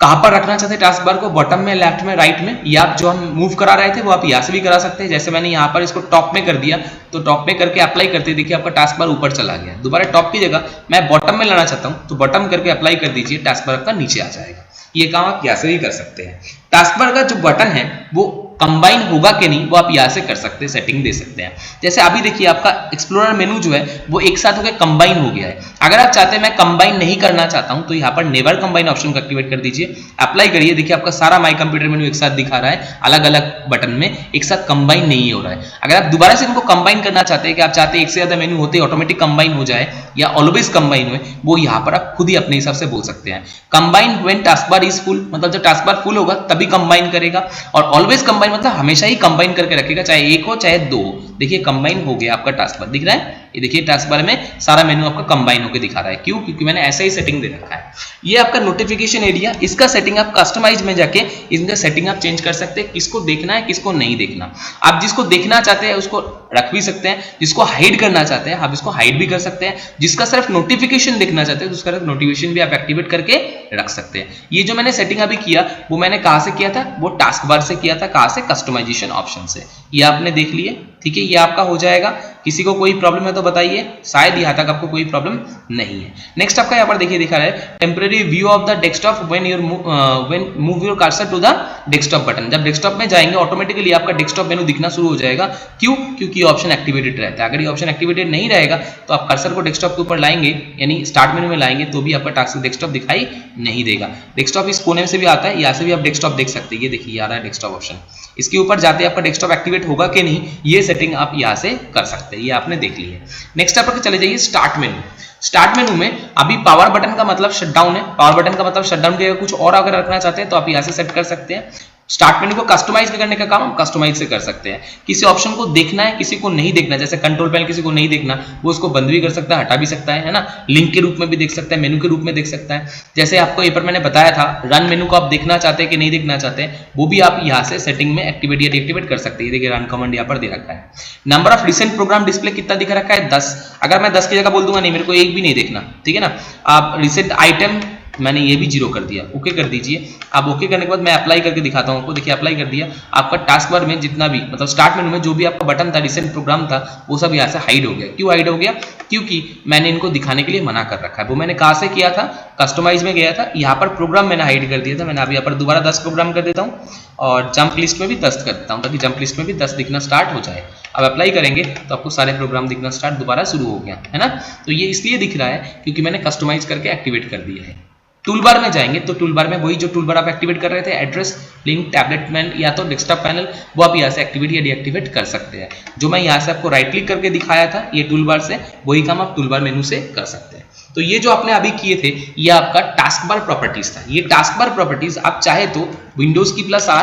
कहां पर रखना चाहते हैं टास्क बार को? बॉटम में, लेफ्ट में, राइट में, या आप जो हम मूव करा रहे थे वो आप यहाँ से भी करा सकते हैं। जैसे मैंने यहाँ पर इसको टॉप में कर दिया तो टॉप में करके अप्लाई करते देखिए आपका टास्क बार ऊपर चला गया। दोबारा टॉप की जगह मैं बॉटम में लाना चाहता हूँ तो बॉटम करके अप्लाई कर दीजिए, टास्क बार आपका नीचे आ जाएगा। ये काम आप यहाँ से भी कर सकते हैं। टास्क बार का जो बटन है वो कंबाइन होगा कि नहीं वो आप यहाँ से कर सकते हैं, सेटिंग दे सकते हैं। जैसे अभी देखिए आपका एक्सप्लोरर मेनू जो है वो एक साथ होकर कंबाइन हो गया है। अगर आप चाहते हैं मैं कंबाइन नहीं करना चाहता हूं तो यहाँ पर नेवर कंबाइन ऑप्शन को एक्टिवेट कर दीजिए, अप्लाई करिए। देखिए आपका सारा माई कंप्यूटर मेनू एक साथ दिखा रहा है, अलग अलग बटन में एक साथ कंबाइन नहीं हो रहा है। अगर आप दोबारा से इनको कंबाइन करना चाहते हैं कि आप चाहते हैं एक से ज्यादा मेनू होते ऑटोमेटिक कंबाइन हो जाए या ऑलवेज कंबाइन हो, वो यहाँ पर आप खुद ही अपने हिसाब से बोल सकते हैं। Combine when task bar is full, मतलब जब टास्क बार फुल होगा तभी कंबाइन करेगा, और ऑलवेज कंबाइन मतलब हमेशा ही कंबाइन करके रखेगा, चाहे एक हो चाहे दो हो। देखिए कंबाइन हो गया आपका टास्क बार, दिख रहा है ये, देखिए टास्क बार में सारा मेनू आपका कंबाइन होकर दिखा रहा है। क्यों? क्योंकि मैंने ऐसा ही सेटिंग दे रखा है। ये आपका नोटिफिकेशन एरिया, इसका सेटिंग आप कस्टमाइज में जाके इनका सेटिंग आप चेंज कर सकते हैं, किसको देखना है किसको नहीं देखना। आप जिसको देखना चाहते हैं उसको रख भी सकते हैं, जिसको हाइड करना चाहते हैं आप इसको हाइड भी कर सकते हैं, जिसका सिर्फ नोटिफिकेशन देखना चाहते हैं तो उसका नोटिफिकेशन भी आप एक्टिवेट करके रख सकते हैं। ये जो मैंने सेटिंग अभी किया वो मैंने कहां से किया था? वो टास्क बार से किया था। कहां से? कस्टमाइजेशन ऑप्शन से। ये आपने देख लिए, ठीक है, ये आपका हो जाएगा। किसी को कोई प्रॉब्लम है तो बताइए, शायद यहाँ तक आपको कोई प्रॉब्लम नहीं है। नेक्स्ट आपका यहाँ पर देखिए दिखा रहा है temporary view of the desktop when move your cursor to the desktop button. जब डेस्कटॉप में जाएंगे ऑटोमेटिकली आपका डेस्कटॉप मेनू दिखना शुरू हो जाएगा। क्यों? क्योंकि ऑप्शन एक्टिवेटेड रहता है। अगर ये ऑप्शन एक्टिवेटेड नहीं रहेगा तो आप कर्सर को डेस्कटॉप के ऊपर लाएंगे, यानी स्टार्ट मेनू में लाएंगे, तो भी आपका टास्क डेस्कटॉप दिखाई नहीं देगा। डेस्कटॉप इस कोने से भी आता है, यहाँ से भी आप डेस्कटॉप देख सकते हैं। ये देखिए आ रहा है डेस्कटॉप ऑप्शन, इसके ऊपर जाते आपका डेस्कटॉप एक्टिवेट होगा कि नहीं ये सेटिंग आप यहाँ से कर सकते हैं। ये आपने देख ली है। नेक्स्ट आप चले जाइए स्टार्ट मेनू। स्टार्ट मेनू में अभी पावर बटन का मतलब शटडाउन है, पावर बटन का मतलब शटडाउन के कुछ और अगर रखना चाहते हैं तो आप यहाँ से सेट कर सकते हैं। स्टार्ट मेनू को कस्टमाइज करने का काम हम कस्टमाइज से कर सकते हैं। किसी ऑप्शन को देखना है किसी को नहीं देखना, जैसे कंट्रोल पैनल किसी को नहीं देखना वो उसको बंद भी कर सकता है, हटा भी सकता है ना। लिंक के रूप में भी देख सकता है, मेनू के रूप में देख सकता है। जैसे आपको यहाँ पर मैंने बताया था रन मेनू को आप देखना चाहते हैं कि नहीं देखना चाहते हैं, वो भी आप यहाँ से सेटिंग में एक्टिवेट या डीएक्टिवेट कर सकते हैं। देखिए रन कमांड यहाँ पर दे रखा है। Number of recent program display कितना दिखा रखा है? 10। अगर मैं 10 की जगह बोल दूंगा नहीं मेरे को एक भी नहीं देखना, ठीक है ना, आप रिसेंट आइटम मैंने ये भी 0 कर दिया, ओके कर दीजिए। अब ओके करने के बाद मैं अप्लाई करके दिखाता हूँ आपको। देखिए अप्लाई कर दिया, आपका टास्क बार में जितना भी मतलब स्टार्ट मेनू में जो भी आपका बटन था रिसेंट प्रोग्राम था वो सब यहाँ से हाइड हो गया। क्यों हाइड हो गया? क्योंकि मैंने इनको दिखाने के लिए मना कर रखा है। वो मैंने कहाँ से किया था? कस्टमाइज में गया था, यहाँ पर प्रोग्राम मैंने हाइड कर दिया था। मैंने अभी यहाँ पर दोबारा 10 प्रोग्राम कर देता हूँ और जंप लिस्ट में भी 10 कर देता हूँ ताकि जंप लिस्ट में भी 10 दिखना स्टार्ट हो जाए। अब अप्लाई करेंगे तो आपको सारे प्रोग्राम दिखना स्टार्ट दोबारा शुरू हो गया है ना। तो ये इसलिए दिख रहा है क्योंकि मैंने कस्टमाइज करके एक्टिवेट कर दिया है। टूल बार में जाएंगे तो टूल बार में वही जो टूल बार आप एक्टिवेट कर रहे थे एड्रेस, लिंक, टैबलेट पैनल या तो डेस्कटॉप पैनल, वो आप यहाँ से एक्टिवेट या डीएक्टिवेट कर सकते हैं। जो मैं यहाँ से आपको राइट क्लिक करके दिखाया था ये टूल बार से, वही काम आप टूल बार मेनू से कर सकते हैं। तो ये जो आपने अभी किए थे ये आपका टास्क बार प्रॉपर्टीज था। ये टास्क बार प्रॉपर्टीज आप चाहे तो विंडोज की +R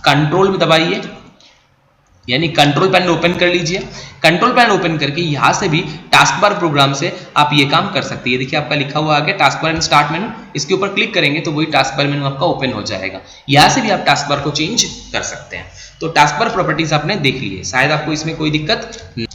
कंट्रोल में दबाइए, यानी कंट्रोल पैनल ओपन कर लीजिए। कंट्रोल पैनल ओपन करके यहाँ से भी टास्क बार प्रोग्राम से आप ये काम कर सकते हैं। देखिए आपका लिखा हुआ आ गया task bar and start menu, इसके ऊपर क्लिक करेंगे तो वही टास्क बार मेनू आपका ओपन हो जाएगा। यहाँ से भी आप टास्क बार को चेंज कर सकते हैं। तो टास्क बार प्रॉपर्टीज आपने देख ली है, शायद आपको इसमें कोई दिक्कत नहीं।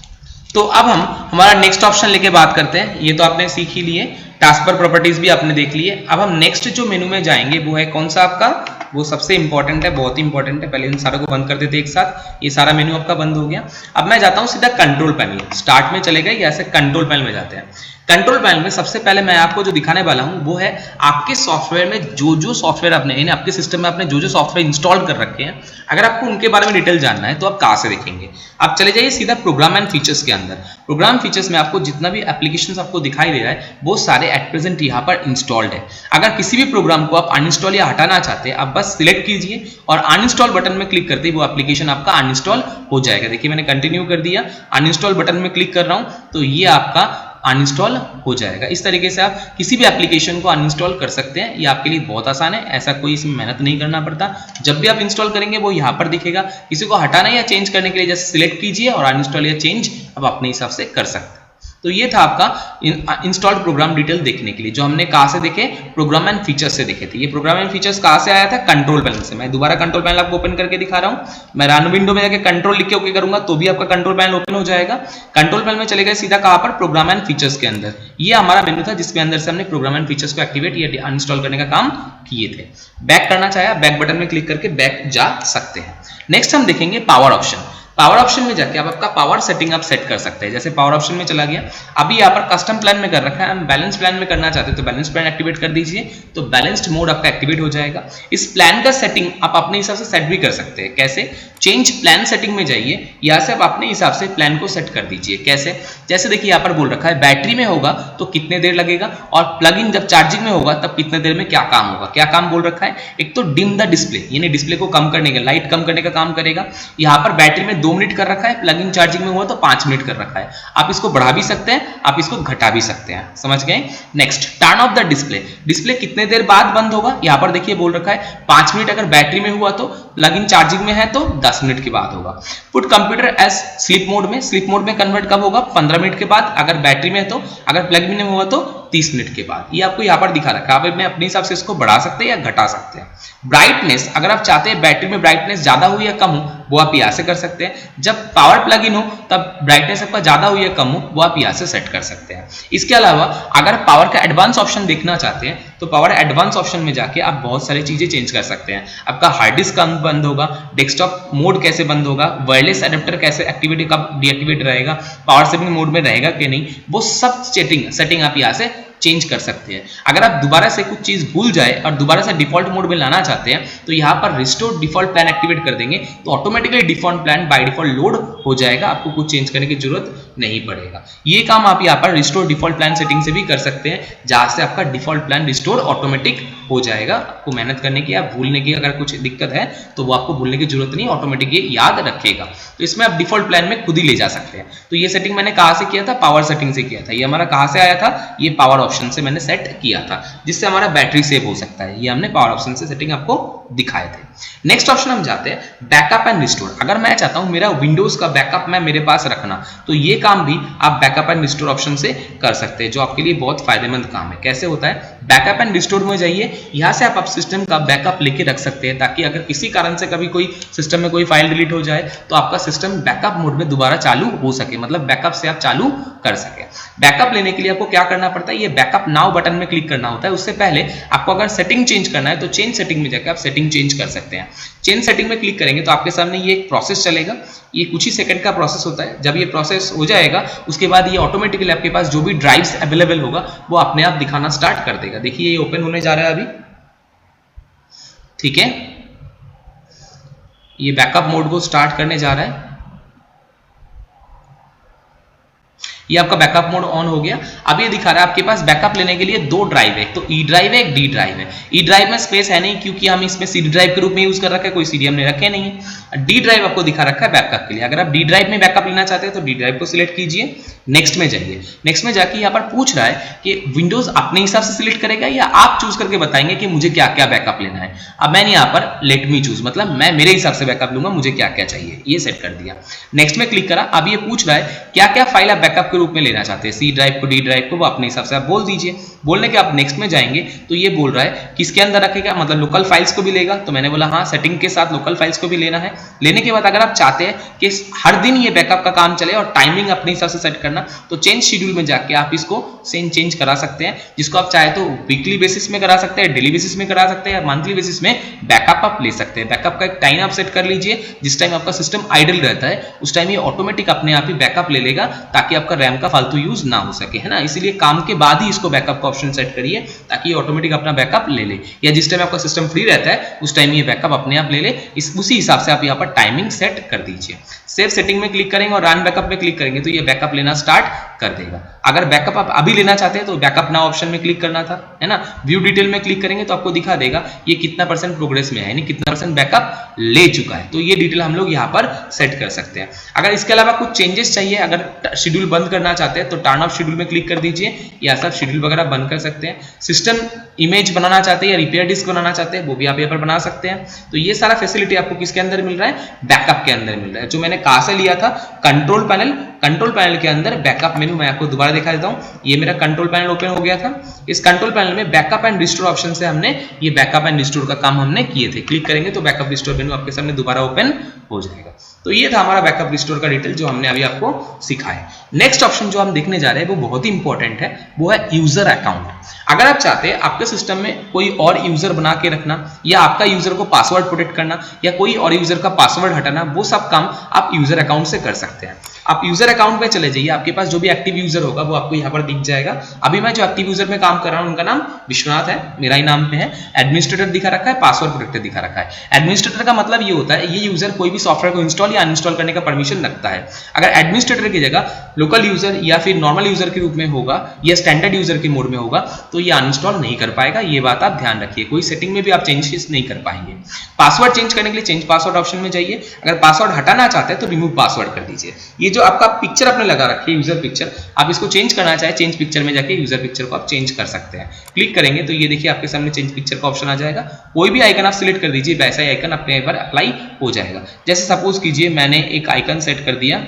तो अब हम हमारा नेक्स्ट ऑप्शन लेके बात करते हैं। ये तो आपने सीख ही लिए, टास्क बार प्रॉपर्टीज भी आपने देख ली है। अब हम नेक्स्ट जो मेनू में जाएंगे वो है कौन सा आपका? वो सबसे इंपॉर्टेंट है, बहुत ही इंपॉर्टेंट है। पहले इन सारों को बंद कर देते एक साथ, ये सारा मेनू आपका बंद हो गया। अब मैं जाता हूं सीधा कंट्रोल पैनल, स्टार्ट में चले गए, यहाँ से कंट्रोल पैनल में जाते हैं। कंट्रोल पैनल में सबसे पहले मैं आपको जो दिखाने वाला हूं वो है आपके सॉफ्टवेयर में जो सॉफ्टवेयर आपने यानी आपके सिस्टम में आपने जो सॉफ्टवेयर इंस्टॉल कर रखे हैं, अगर आपको उनके बारे में डिटेल जानना है तो आप कहां से देखेंगे? आप चले जाइए सीधा प्रोग्राम एंड फीचर्स के अंदर। प्रोग्राम फीचर्स में आपको जितना भी एप्लीकेशंस आपको दिखाई दे रहा है वो सारे एट प्रेजेंट यहाँ पर इंस्टॉल्ड है। अगर किसी भी प्रोग्राम को आप अनइंस्टॉल या हटाना चाहते हैं आप बस सिलेक्ट कीजिए और अनइंस्टॉल बटन में क्लिक करते ही वो एप्लीकेशन आपका अनइंस्टॉल हो जाएगा। देखिए मैंने कंटिन्यू कर दिया, अनइंस्टॉल बटन में क्लिक कर रहा हूं तो ये आपका अनइंस्टॉल हो जाएगा। इस तरीके से आप किसी भी एप्लीकेशन को अनइंस्टॉल कर सकते हैं। ये आपके लिए बहुत आसान है, ऐसा कोई इसमें मेहनत नहीं करना पड़ता। जब भी आप इंस्टॉल करेंगे वो यहाँ पर दिखेगा। किसी को हटाना या चेंज करने के लिए जस्ट सिलेक्ट कीजिए और अनइंस्टॉल या चेंज आप अपने हिसाब से कर सकते हैं। तो ये था आपका इंस्टॉल्ड प्रोग्राम डिटेल देखने के लिए, जो हमने कहां से देखे? प्रोग्राम एंड फीचर्स से देखे थे। ये प्रोग्राम एंड फीचर्स कहां से आया था? कंट्रोल पैनल से। मैं दोबारा कंट्रोल पैनल आपको ओपन करके दिखा रहा हूं। मैं रन विंडो में जाके कंट्रोल लिख के ओके करूंगा तो भी आपका कंट्रोल पैनल ओपन हो जाएगा। कंट्रोल पैनल में चले गए सीधा कहां पर? प्रोग्राम एंड फीचर्स के अंदर। ये हमारा मेनू था जिसके अंदर से हमने प्रोग्राम एंड फीचर्स को एक्टिवेट या अनइंस्टॉल करने का काम किए थे। बैक करना चाहे बैक बटन में क्लिक करके बैक जा सकते हैं। नेक्स्ट हम देखेंगे पावर ऑप्शन। पावर ऑप्शन में जाके आप आपका पावर सेटिंग आप सेट कर सकते हैं। जैसे पावर ऑप्शन में चला गया, अभी यहाँ पर कस्टम प्लान में कर रखा है, हम बैलेंस प्लान में करना चाहते हैं तो बैलेंस प्लान एक्टिवेट कर दीजिए, तो बैलेंस्ड मोड आपका एक्टिवेट हो जाएगा। इस प्लान का सेटिंग आप अपने हिसाब से सेट भी कर सकते हैं। कैसे? चेंज प्लान सेटिंग में जाइए, यहाँ से आप अपने हिसाब से प्लान को सेट कर दीजिए। कैसे? जैसे देखिए यहाँ पर बोल रखा है बैटरी में होगा तो कितने देर लगेगा, और प्लग इन जब चार्जिंग में होगा तब कितने देर में क्या काम होगा। क्या काम बोल रखा है? एक तो डिम द डिस्प्ले, यानी डिस्प्ले को कम करने का, लाइट कम करने का काम करेगा। यहाँ पर बैटरी में 2 मिनट कर रखा है, प्लग इन चार्जिंग में हुआ तो 5 मिनट कर रखा है। आप इसको बढ़ा भी सकते हैं, आप इसको घटा भी सकते हैं। समझ गए? Next, turn off the display, display कितने देर बाद बंद होगा। यहाँ पर देखिए बोल रखा है 5 मिनट अगर बैटरी में हुआ तो, प्लग इन चार्जिंग में है तो 10 मिनट के बाद होगा। Put computer as sleep mode में, स्लीप मोड में कन्वर्ट कब होगा? 15 मिनट के बाद, अगर बैटरी में है तो, अगर प्लग इन में हुआ तो 30 मिनट के बाद। ये आपको यहाँ पर दिखा रखा है, आप अपने हिसाब से इसको बढ़ा सकते हैं या घटा सकते हैं। ब्राइटनेस, अगर आप चाहते हैं बैटरी में ब्राइटनेस ज्यादा हो या कम हो, वो आप यहाँ से कर सकते हैं। जब पावर प्लग इन हो तब ब्राइटनेस आपका ज्यादा हो या कम हो, वो आप यहाँ से सेट कर सकते हैं। इसके अलावा अगर पावर का एडवांस ऑप्शन देखना चाहते हैं तो पावर एडवांस ऑप्शन में जाके आप बहुत सारी चीजें चेंज कर सकते हैं। आपका हार्ड डिस्क कब बंद होगा, डेस्कटॉप मोड कैसे बंद होगा, वायरलेस एडेप्टर कैसे एक्टिवेट कब डीएक्टिवेट रहेगा, पावर सेविंग मोड में रहेगा कि नहीं, वो सब सेटिंग आप यहाँ से चेंज कर सकते हैं। अगर आप दोबारा से कुछ चीज भूल जाए और दोबारा से डिफॉल्ट मोड में लाना चाहते हैं तो यहाँ पर रिस्टोर डिफॉल्ट प्लान एक्टिवेट कर देंगे तो automatically default plan by default load हो जाएगा, आपको कुछ चेंज करने की जरूरत नहीं पड़ेगा। ये काम आप यहाँ पर रिस्टोर डिफॉल्ट प्लान सेटिंग से भी कर सकते हैं, जहां से आपका डिफॉल्ट प्लान रिस्टोर ऑटोमेटिक हो जाएगा। आपको मेहनत करने की या भूलने की अगर कुछ दिक्कत है तो वो आपको भूलने की जरूरत नहीं, ऑटोमेटिक ये याद रखेगा। तो इसमें आप डिफॉल्ट प्लान में खुद ही ले जा सकते हैं। तो ये सेटिंग मैंने कहां से किया था? पावर सेटिंग से किया था। ये हमारा कहां से आया था? ये पावर ऑप्शन से मैंने सेट किया था, जिससे हमारा बैटरी सेव हो सकता है। ये हमने पावर ऑप्शन से सेटिंग आपको दिखाए थे। नेक्स्ट ऑप्शन हम जाते हैं बैकअप एंड रिस्टोर। अगर मैं चाहता हूं मेरा विंडोज का बैकअप मैं मेरे पास रखना, तो ये काम भी आप बैकअप एंड रिस्टोर ऑप्शन से कर सकते हैं, जो आपके लिए बहुत फायदेमंद काम है। कैसे होता है? बैकअप एंड रिस्टोर में जाइए, यहां से आप सिस्टम का बैकअप लेके रख सकते हैं, ताकि अगर किसी कारण से कभी कोई सिस्टम में कोई फाइल डिलीट हो जाए तो आपका सिस्टम बैकअप मोड में दोबारा चालू हो सके, मतलब बैकअप से आप चालू कर सके। बैकअप लेने के लिए आपको क्या करना पड़ता है? ये बैकअप नाउ बटन में क्लिक करना होता है। उससे पहले आपको अगर सेटिंग चेंज करना है तो चेंज सेटिंग में जाकर आप सेटिंग चेंज कर सकते हैं। चेंज सेटिंग में क्लिक करेंगे तो आपके सामने ये एक प्रोसेस चलेगा। ये कुछ ही सेकंड का प्रोसेस होता है। जब ये प्रोसेस हो जाएगा उसके बाद ये ऑटोमेटिकली आपके पास जो भी ड्राइव्स अवेलेबल होगा वो अपने आप दिखाना स्टार्ट कर देगा। देखिए ये ओपन होने जा रहा है अभी, ठीक है। ये बैकअप मोड को स्टार्ट करने जा रहा है। ये आपका बैकअप मोड ऑन हो गया। अब ये दिखा रहा है आपके पास बैकअप लेने के लिए 2 ड्राइव है, तो ई ड्राइव है, एक डी ड्राइव है। ई ड्राइव में स्पेस है नहीं क्योंकि हम इसमें सी ड्राइव के रूप में यूज कर रखा है, कोई सीडी हमने रखे नहीं है। डी ड्राइव आपको दिखा रखा है बैकअप के लिए। अगर आप डी ड्राइव में बैकअप लेना चाहते हैं तो डी ड्राइव को सिलेक्ट कीजिए, नेक्स्ट में जाइए। नेक्स्ट में जाके यहाँ पर पूछ रहा है कि विंडोज अपने हिसाब से सिलेक्ट करेगा या आप चूज करके बताएंगे कि मुझे क्या क्या बैकअप लेना है। अब मैंने यहाँ पर लेट मी चूज, मतलब मैं मेरे हिसाब से बैकअप लूंगा, मुझे क्या क्या चाहिए, ये सेट कर दिया। नेक्स्ट में क्लिक करा। अब ये पूछ रहा है क्या क्या फाइल आप बैकअप के रूप में लेना चाहते हैं, सी ड्राइव को, डी ड्राइव को, वो अपने हिसाब से आप बोल दीजिए। बोलने के आप नेक्स्ट में जाएंगे तो ये बोल रहा है किसके अंदर रखेगा, मतलब लोकल फाइल्स को भी लेगा। तो मैंने बोला हाँ, सेटिंग के साथ लोकल फाइल्स को भी लेना है। लेने के बाद अगर आप चाहते हैं कि हर दिन ये बैकअप का काम चले और टाइमिंग अपने हिसाब से सेट करना, तो चेंज शेड्यूल में जाके आप इसको चेंज करा सकते हैं। जिसको आप चाहे तो वीकली बेसिस में करा सकते हैं, डेली बेसिस में करा सकते हैं, मंथली बेसिस में बैकअप आप ले सकते हैं। बैकअप का एक टाइम आप सेट कर लीजिए, जिस टाइम आपका सिस्टम आइडल रहता है उस टाइम ये ऑटोमेटिक अपने आप ही बैकअप ले लेगा, ताकि आपका रैम का फालतू यूज ना हो सके, है ना। इसीलिए काम के बाद ही इसको बैकअप का ऑप्शन सेट करिए, ताकि ये ऑटोमेटिक अपना बैकअप ले ले, या जिस टाइम आपका सिस्टम फ्री रहता है उस टाइम ये बैकअप अपने आप ले ले। उसी हिसाब से आप यहाँ पर टाइमिंग सेट कर दीजिए। सेव सेटिंग में क्लिक करेंगे और रन बैकअप में क्लिक करेंगे तो ये बैकअप लेना स्टार्ट कर देगा। अगर बैकअप आप अभी लेना चाहते हैं तो बैकअप नाउ ऑप्शन में क्लिक करना था, है ना। व्यू डिटेल में क्लिक करेंगे तो आपको दिखा देगा ये कितना % प्रोग्रेस में है, यानी कितना % बैकअप ले चुका है। तो ये डिटेल हम लोग यहाँ पर सेट कर सकते हैं। अगर इसके अलावा कुछ चेंजेस चाहिए, अगर शेड्यूल बंद करना चाहते हैं तो टर्न ऑफ शेड्यूल में क्लिक कर दीजिए, या सब शेड्यूल वगैरह बंद कर सकते हैं। सिस्टम इमेज बनाना चाहते हैं या रिपेयर डिस्क बनाना चाहते हैं, वो भी आप यहाँ पर बना सकते हैं। तो ये सारा फैसिलिटी आपको किसके अंदर मिल रहा है? बैकअप के अंदर मिल रहा है। जो मैंने कहां से लिया था? कंट्रोल पैनल कंट्रोल पैनल के अंदर बैकअप मेनू मैं आपको दोबारा दिखा देता हूँ। ये मेरा कंट्रोल पैनल ओपन हो गया था। इस कंट्रोल पैनल में बैकअप एंड रिस्टोर ऑप्शन से हमने ये बैकअप एंड रिस्टोर का काम हमने किए थे। क्लिक करेंगे तो बैकअप रिस्टोर मेनू आपके सामने दोबारा ओपन हो जाएगा। तो ये था हमारा बैकअप रिस्टोर का डिटेल जो हमने अभी आपको सिखाया। नेक्स्ट ऑप्शन जो हम देखने जा रहे हैं वो बहुत ही इंपॉर्टेंट है, वो है यूजर अकाउंट। अगर आप चाहते हैं आपके सिस्टम में कोई और यूजर बना के रखना या आपका यूजर को पासवर्ड प्रोटेक्ट करना या कोई और यूजर का पासवर्ड हटाना, वो सब काम आप यूजर अकाउंट से कर सकते हैं। आप यूजर अकाउंट में चले जाइए, आपके पास जो भी एक्टिव यूजर होगा वो आपको यहाँ पर दिख जाएगा। अभी मैं जो एक्टिव यूजर में काम कर रहा हूँ उनका नाम विश्वनाथ है, मेरा ही नाम पे है। एडमिनिस्ट्रेटर दिखा रखा है, पासवर्ड प्रोटेक्टर दिखा रखा है। एडमिनिस्ट्रेटर का मतलब ये होता है ये यूजर कोई भी सॉफ्टवेयर को इंस्टॉल या अनइंस्टॉल करने का परमिशन रखता है। अगर एडमिनिस्ट्रेटर की जगह लोकल यूजर या फिर नॉर्मल यूजर के रूप में होगा या स्टैंडर्ड यूजर के मोड में होगा तो ये अनइंस्टॉल नहीं कर पाएगा। ये बात आप ध्यान रखिए, कोई सेटिंग में भी आप चेंजेस नहीं कर पाएंगे। पासवर्ड चेंज करने के लिए चेंज पासवर्ड ऑप्शन में जाइए। अगर पासवर्ड हटाना चाहते हैं तो रिमूव पासवर्ड कर दीजिए। ये जो आपका पिक्चर आपने लगा रखी है यूजर पिक्चर, आप इसको चेंज करना चाहे चेंज पिक्चर में जाके यूजर पिक्चर को आप चेंज कर सकते हैं। क्लिक करेंगे तो ये देखिए आपके सामने चेंज पिक्चर का ऑप्शन आ जाएगा। कोई भी आइकन आप सिलेक्ट कर दीजिए, वैसा ही आइकन अपने पर अप्लाई हो जाएगा। जैसे सपोज कीजिए मैंने एक आइकन सेट कर दिया,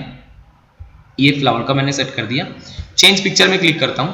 ये फ्लावर का मैंने सेट कर दिया। चेंज पिक्चर में क्लिक करता हूं,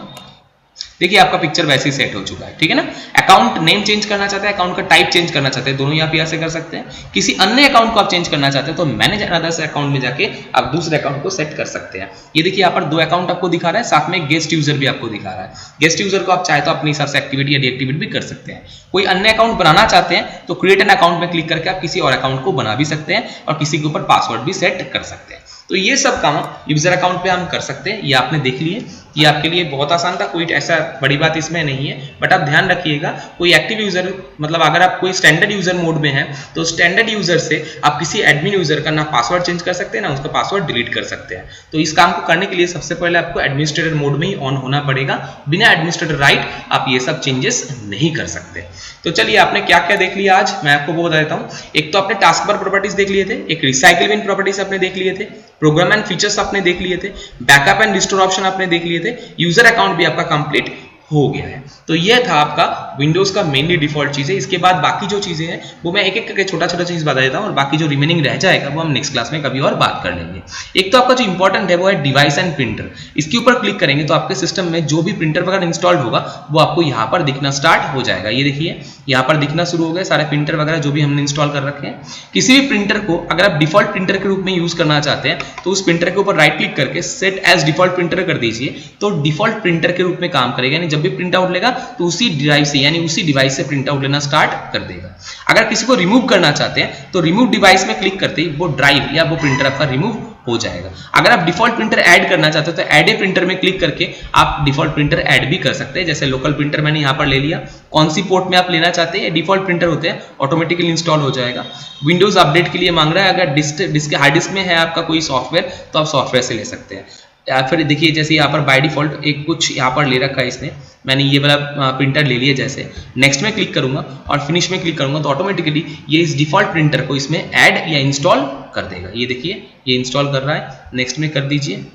देखिए आपका पिक्चर वैसे ही सेट हो चुका है, ठीक है ना। अकाउंट नेम चेंज करना चाहते हैं, अकाउंट का टाइप चेंज करना चाहते हैं, दोनों आप यहाँ से कर सकते हैं। किसी अन्य अकाउंट को आप चेंज करना चाहते हैं तो मैनेज अदर्स अकाउंट में जाके आप दूसरे अकाउंट को सेट कर सकते हैं। ये देखिए यहाँ पर 2 अकाउंट आपको दिखा रहा है, साथ में गेस्ट यूजर भी आपको दिखा रहा है। गेस्ट यूजर को आप चाहे तो अपने हिसाब से एक्टिवेट या डीएक्टिवेट भी कर सकते हैं। कोई अन्य अकाउंट बनाना चाहते हैं तो क्रिएट एन अकाउंट में क्लिक करके आप किसी और अकाउंट को बना भी सकते हैं और किसी के ऊपर पासवर्ड भी सेट कर सकते हैं। तो ये सब काम यूजर अकाउंट पे हम कर सकते हैं। ये आपने देख लिए, ये आपके लिए बहुत आसान था, कोई ऐसा बड़ी बात इसमें नहीं है। बट आप ध्यान रखिएगा, कोई एक्टिव यूजर मतलब अगर आप कोई स्टैंडर्ड यूजर मोड में है तो स्टैंडर्ड यूजर से आप किसी एडमिन यूजर का ना पासवर्ड चेंज कर सकते हैं ना उसका पासवर्ड डिलीट कर सकते हैं। तो इस काम को करने के लिए सबसे पहले आपको एडमिनिस्ट्रेटर मोड में ही ऑन होना पड़ेगा। बिना एडमिनिस्ट्रेटर राइट आप ये सब चेंजेस नहीं कर सकते। तो चलिए आपने क्या क्या देख लिया आज मैं आपको वो बता देता हूँ। एक तो आपने टास्क बार प्रॉपर्टीज देख लिए थे, एक रिसाइकिल बिन प्रॉपर्टीज आपने देख लिए थे, प्रोग्राम एंड फीचर्स आपने देख लिए थे, बैकअप एंड रिस्टोर ऑप्शन आपने देख लिए थे, यूजर अकाउंट भी आपका कंप्लीट हो गया है। तो यह था आपका विंडोज का मेनली डिफॉल्ट चीज है। इसके बाद बाकी जो चीजें हैं वो मैं एक एक करके छोटा छोटा चीज बता देता हूं और बाकी जो रिमेनिंग रह जाएगा वो हम नेक्स्ट क्लास में कभी और बात कर लेंगे। एक तो आपका जो इंपॉर्टेंट है वो है डिवाइस एंड प्रिंटर। इसके ऊपर क्लिक करेंगे तो आपके सिस्टम में जो भी प्रिंटर वगैरह इंस्टॉल्ड होगा वो आपको यहाँ पर दिखना स्टार्ट हो जाएगा। ये देखिए यहाँ पर दिखना शुरू हो गया सारे प्रिंटर वगैरह जो भी हमने इंस्टॉल कर रखे हैं। किसी भी प्रिंटर को अगर आप डिफॉल्ट प्रिंटर के रूप में यूज करना चाहते हैं तो उस प्रिंटर के ऊपर राइट क्लिक करके सेट एज डिफॉल्ट प्रिंटर कर दीजिए, तो डिफॉल्ट प्रिंटर के रूप में काम करेगा। यानी जब भी प्रिंट आउट लेगा तो उसी डिवाइस से यानी उसी डिवाइस से प्रिंट आउट लेना स्टार्ट कर देगा। अगर किसी को रिमूव करना चाहते हैं तो रिमूव डिवाइस में क्लिक करते ही वो ड्राइव या वो प्रिंटर आपका रिमूव हो जाएगा। अगर आप डिफॉल्ट प्रिंटर ऐड करना चाहते हो तो ऐड ए प्रिंटर में क्लिक करके आप डिफॉल्ट प्रिंटर ऐड भी कर सकते हैं। जैसे लोकल प्रिंटर मैंने यहाँ पर ले लिया, कौन सी पोर्ट में आप लेना चाहते हैं डिफॉल्ट प्रिंटर होते हैं ऑटोमेटिकली इंस्टॉल हो जाएगा। विंडोज अपडेट के लिए मांग रहा है, अगर डिस्क हार्ड डिस्क में है आपका कोई सॉफ्टवेयर तो आप सॉफ्टवेयर से ले सकते हैं। या फिर देखिए जैसे यहाँ पर बाय डिफॉल्ट एक कुछ यहाँ पर ले रखा है इसने, मैंने ये वाला प्रिंटर ले लिया। जैसे नेक्स्ट में क्लिक करूंगा और फिनिश में क्लिक करूंगा तो ऑटोमेटिकली ये इस डिफॉल्ट प्रिंटर को इसमें ऐड या इंस्टॉल कर देगा। ये देखिए ये इंस्टॉल कर रहा है, नेक्स्ट में कर दीजिए,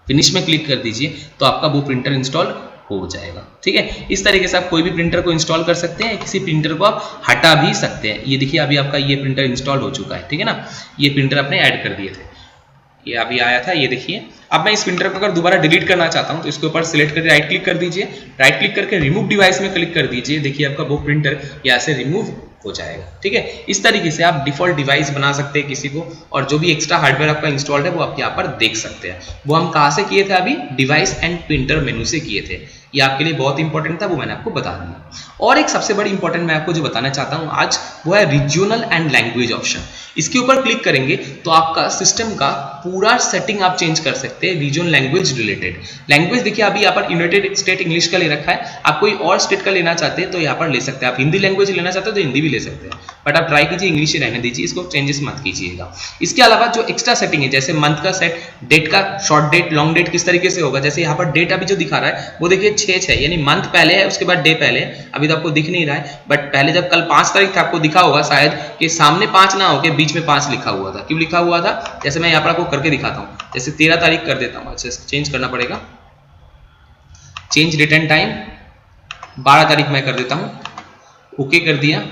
फिनिश में क्लिक कर दीजिए तो आपका वो प्रिंटर इंस्टॉल हो जाएगा। ठीक है, इस तरीके से आप कोई भी प्रिंटर को इंस्टॉल कर सकते हैं, किसी प्रिंटर को आप हटा भी सकते हैं। ये देखिए अभी आपका ये प्रिंटर इंस्टॉल हो चुका है, ठीक है ना। ये प्रिंटर आपने ऐड कर दिए थे, ये अभी आया था, ये देखिए। अब मैं इस प्रिंटर को अगर दोबारा डिलीट करना चाहता हूं तो इसके ऊपर सिलेक्ट करके राइट क्लिक कर दीजिए, राइट क्लिक करके रिमूव डिवाइस में क्लिक कर दीजिए। देखिए आपका वो प्रिंटर यहाँ से रिमूव हो जाएगा। ठीक है, इस तरीके से आप डिफॉल्ट डिवाइस बना सकते हैं किसी को, और जो भी एक्स्ट्रा हार्डवेयर आपका इंस्टॉल्ड है वो आप यहाँ पर देख सकते हैं। वो हम कहाँ से किए थे, अभी डिवाइस एंड प्रिंटर मेनू से किए थे। ये आपके लिए बहुत इंपॉर्टेंट था, वो मैंने आपको बता दिया। और एक सबसे बड़ी इंपॉर्टेंट मैं आपको जो बताना चाहता हूँ आज, वो है रीजनल एंड लैंग्वेज ऑप्शन। इसके ऊपर क्लिक करेंगे तो आपका सिस्टम का पूरा सेटिंग आप चेंज कर सकते हैं रीजन लैंग्वेज रिलेटेड। लैंग्वेज देखिए अभी यहाँ पर यूनाइटेड स्टेट इंग्लिश का ले रखा है, आप कोई और स्टेट का लेना चाहते हैं तो यहाँ पर ले सकते हैं। आप हिंदी लैंग्वेज लेना चाहते हैं तो हिंदी भी ले सकते हैं, बट आप ट्राई कीजिए इंग्लिश ही रहने दीजिए, इसको चेंजेस मत कीजिएगा। इसके अलावा जो एक्स्ट्रा सेटिंग है, जैसे मंथ का सेट, डेट का शॉर्ट डेट लॉन्ग डेट किस तरीके से होगा। जैसे यहाँ पर डेट अभी जो दिखा रहा है वो देखिए 6 है, यानी मंथ पहले है उसके बाद डे पहले है। अभी तो आपको दिख नहीं रहा है, बट पहले जब कल 5 तारीख था आपको दिखा होगा शायद कि सामने 5 ना होके बीच में 5 लिखा हुआ था। क्यों लिखा हुआ था, जैसे मैं यहाँ पर आपको करके दिखाता हूँ। जैसे 13 तारीख कर देता हूँ, अच्छा चेंज करना पड़ेगा, चेंज डेट एंड टाइम 12 तारीख मैं कर देता हूँ, ओके कर दिया,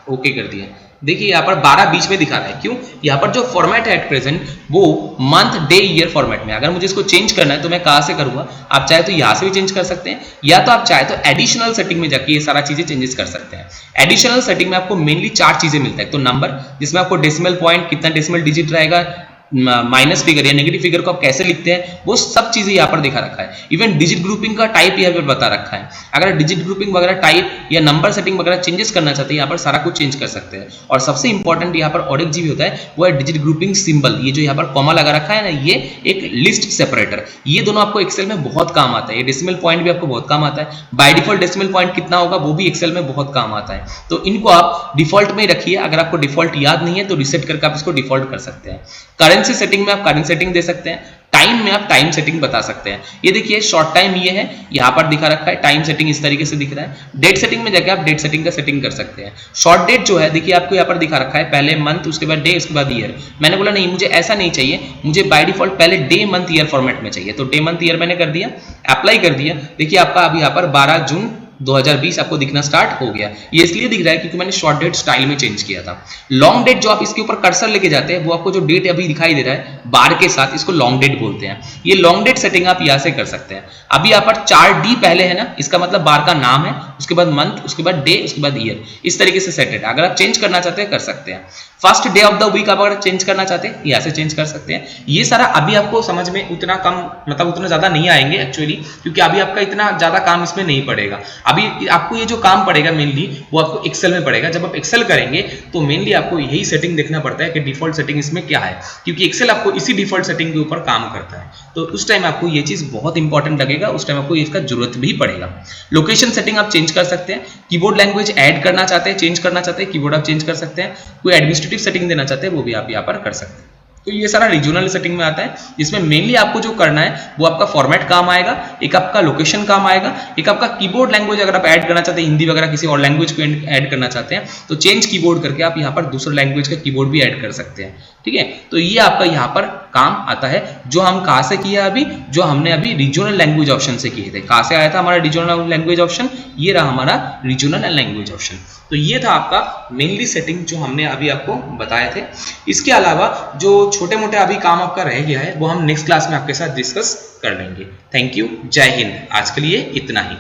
ओके कर दिया। देखिए यहाँ पर 12 बीच में दिखा रहा है, क्यों? यहाँ पर जो फॉर्मेट है एट प्रेजेंट वो मंथ डे ईयर फॉर्मेट में। अगर मुझे इसको चेंज करना है तो मैं कहाँ से करूंगा? आप चाहे तो यहाँ से भी चेंज कर सकते हैं, या तो आप चाहे तो एडिशनल सेटिंग में जाके ये सारा चीजें चेंजेस कर सकते हैं। एडिशनल सेटिंग में आपको मेनली 4 चीजें मिलता है। तो नंबर, जिसमें आपको डेसिमल पॉइंट, कितना डेसिमल डिजिट रहेगा, माइनस फिगर या नेगेटिव फिगर को आप कैसे लिखते हैं, वो सब चीजें यहाँ पर दिखा रखा है। इवन डिजिट ग्रुपिंग का टाइप यहाँ पर बता रखा है। अगर डिजिट ग्रुपिंग वगैरह टाइप या नंबर सेटिंग वगैरह चेंजेस करना चाहते हैं, यहाँ पर सारा कुछ चेंज कर सकते हैं। और सबसे इंपॉर्टेंट यहाँ पर और एक चीज होता है, वो है डिजिट ग्रुपिंग सिंबल। ये जो यहाँ पर कॉमा लगा रखा है ना, ये एक लिस्ट सेपरेटर। ये दोनों आपको एक्सेल में बहुत काम आता है। ये डेसिमल पॉइंट भी आपको बहुत काम आता है। बाय डिफॉल्ट डेसिमल पॉइंट कितना होगा वो भी एक्सेल में बहुत काम आता है। तो इनको आप डिफॉल्ट में रखिए। अगर आपको डिफॉल्ट याद नहीं है तो रिसेट करके आप इसको डिफॉल्ट कर सकते हैं। करेंसी सेटिंग में आप करेंसी सेटिंग दे सकते हैं। टाइम में आप टाइम सेटिंग बता सकते हैं। ये देखिए शॉर्ट टाइम ये है, यहाँ पर दिखा रखा है। टाइम सेटिंग इस तरीके से दिख रहा है। डेट सेटिंग में जाके आप डेट सेटिंग का सेटिंग कर सकते हैं। शॉर्ट डेट जो है देखिए आपको यहाँ पर दिखा रखा है, पहले मंथ, उसके बाद डे, उसके बाद ईयर। मैंने बोला नहीं, मुझे ऐसा नहीं चाहिए, मुझे बाय डिफॉल्ट पहले डे मंथ ईयर फॉर्मेट में चाहिए। तो डे मंथ ईयर मैंने कर दिया, अप्लाई कर दिया। देखिए आपका अभी यहाँ पर 12 जून 2020 आपको दिखना स्टार्ट हो गया। ये इसलिए दिख रहा है क्योंकि मैंने शॉर्ट डेट स्टाइल में चेंज किया था। लॉन्ग डेट जो आप इसके ऊपर कर्सर लेके जाते हैं, वो आपको जो डेट अभी दिखाई दे रहा है बार के साथ, इसको लॉन्ग डेट बोलते हैं। ये लॉन्ग डेट सेटिंग आप यहाँ से कर सकते हैं। अभी यहाँ पर 4D पहले है ना, इसका मतलब बार का नाम है, उसके बाद मंथ, उसके बाद डे, उसके बाद ईयर। इस तरीके से सेट है। अगर आप चेंज करना चाहते हैं कर सकते हैं। First day of the week आप अगर चेंज करना चाहते हैं यहाँ से चेंज कर सकते हैं। ये सारा अभी आपको समझ में उतना कम, मतलब उतना ज्यादा नहीं आएंगे एक्चुअली, क्योंकि अभी आपका इतना ज्यादा काम इसमें नहीं पड़ेगा। अभी आपको ये जो काम पड़ेगा मेनली वो आपको एक्सेल में पड़ेगा। जब आप एक्सेल करेंगे तो मेनली आपको यही सेटिंग देखना पड़ता है कि डिफॉल्ट सेटिंग इसमें क्या है, क्योंकि एक्सेल आपको इसी डिफॉल्ट सेटिंग के ऊपर काम करता है। तो उस टाइम आपको ये चीज बहुत इंपॉर्टेंट लगेगा, उस टाइम आपको इसका जरूरत भी पड़ेगा। लोकेशन सेटिंग आप चेंज कर सकते हैं। कीबोर्ड लैंग्वेज ऐड करना चाहते हैं, चेंज करना चाहते हैं, कीबोर्ड आप चेंज कर सकते हैं। कोई एडमिनिस्ट्रेटिव सेटिंग देना चाहते हैं वो भी आप यहाँ पर कर सकते हैं। तो ये सारा रीजनल सेटिंग में आता है, जिसमें मेनली आपको जो करना है वो आपका फॉर्मेट काम आएगा, एक आपका लोकेशन काम आएगा, एक आपका कीबोर्ड लैंग्वेज अगर आप ऐड करना चाहते हैं, हिंदी वगैरह किसी और लैंग्वेज को ऐड करना चाहते हैं तो चेंज कीबोर्ड करके आप यहाँ पर दूसरे लैंग्वेज का कीबोर्ड भी ऐड कर सकते हैं। ठीक है, तो ये आपका यहाँ पर काम आता है। जो हम कहाँ से किया अभी, जो हमने अभी रीजनल लैंग्वेज ऑप्शन से किए थे। कहाँ से आया था हमारा रीजनल लैंग्वेज ऑप्शन? ये रहा हमारा रीजनल लैंग्वेज ऑप्शन। तो ये था आपका मेनली सेटिंग जो हमने अभी आपको बताए थे। इसके अलावा जो छोटे मोटे अभी काम आपका रह गया है वो हम नेक्स्ट क्लास में आपके साथ डिस्कस कर लेंगे। थैंक यू, जय हिंद। आज के लिए इतना ही।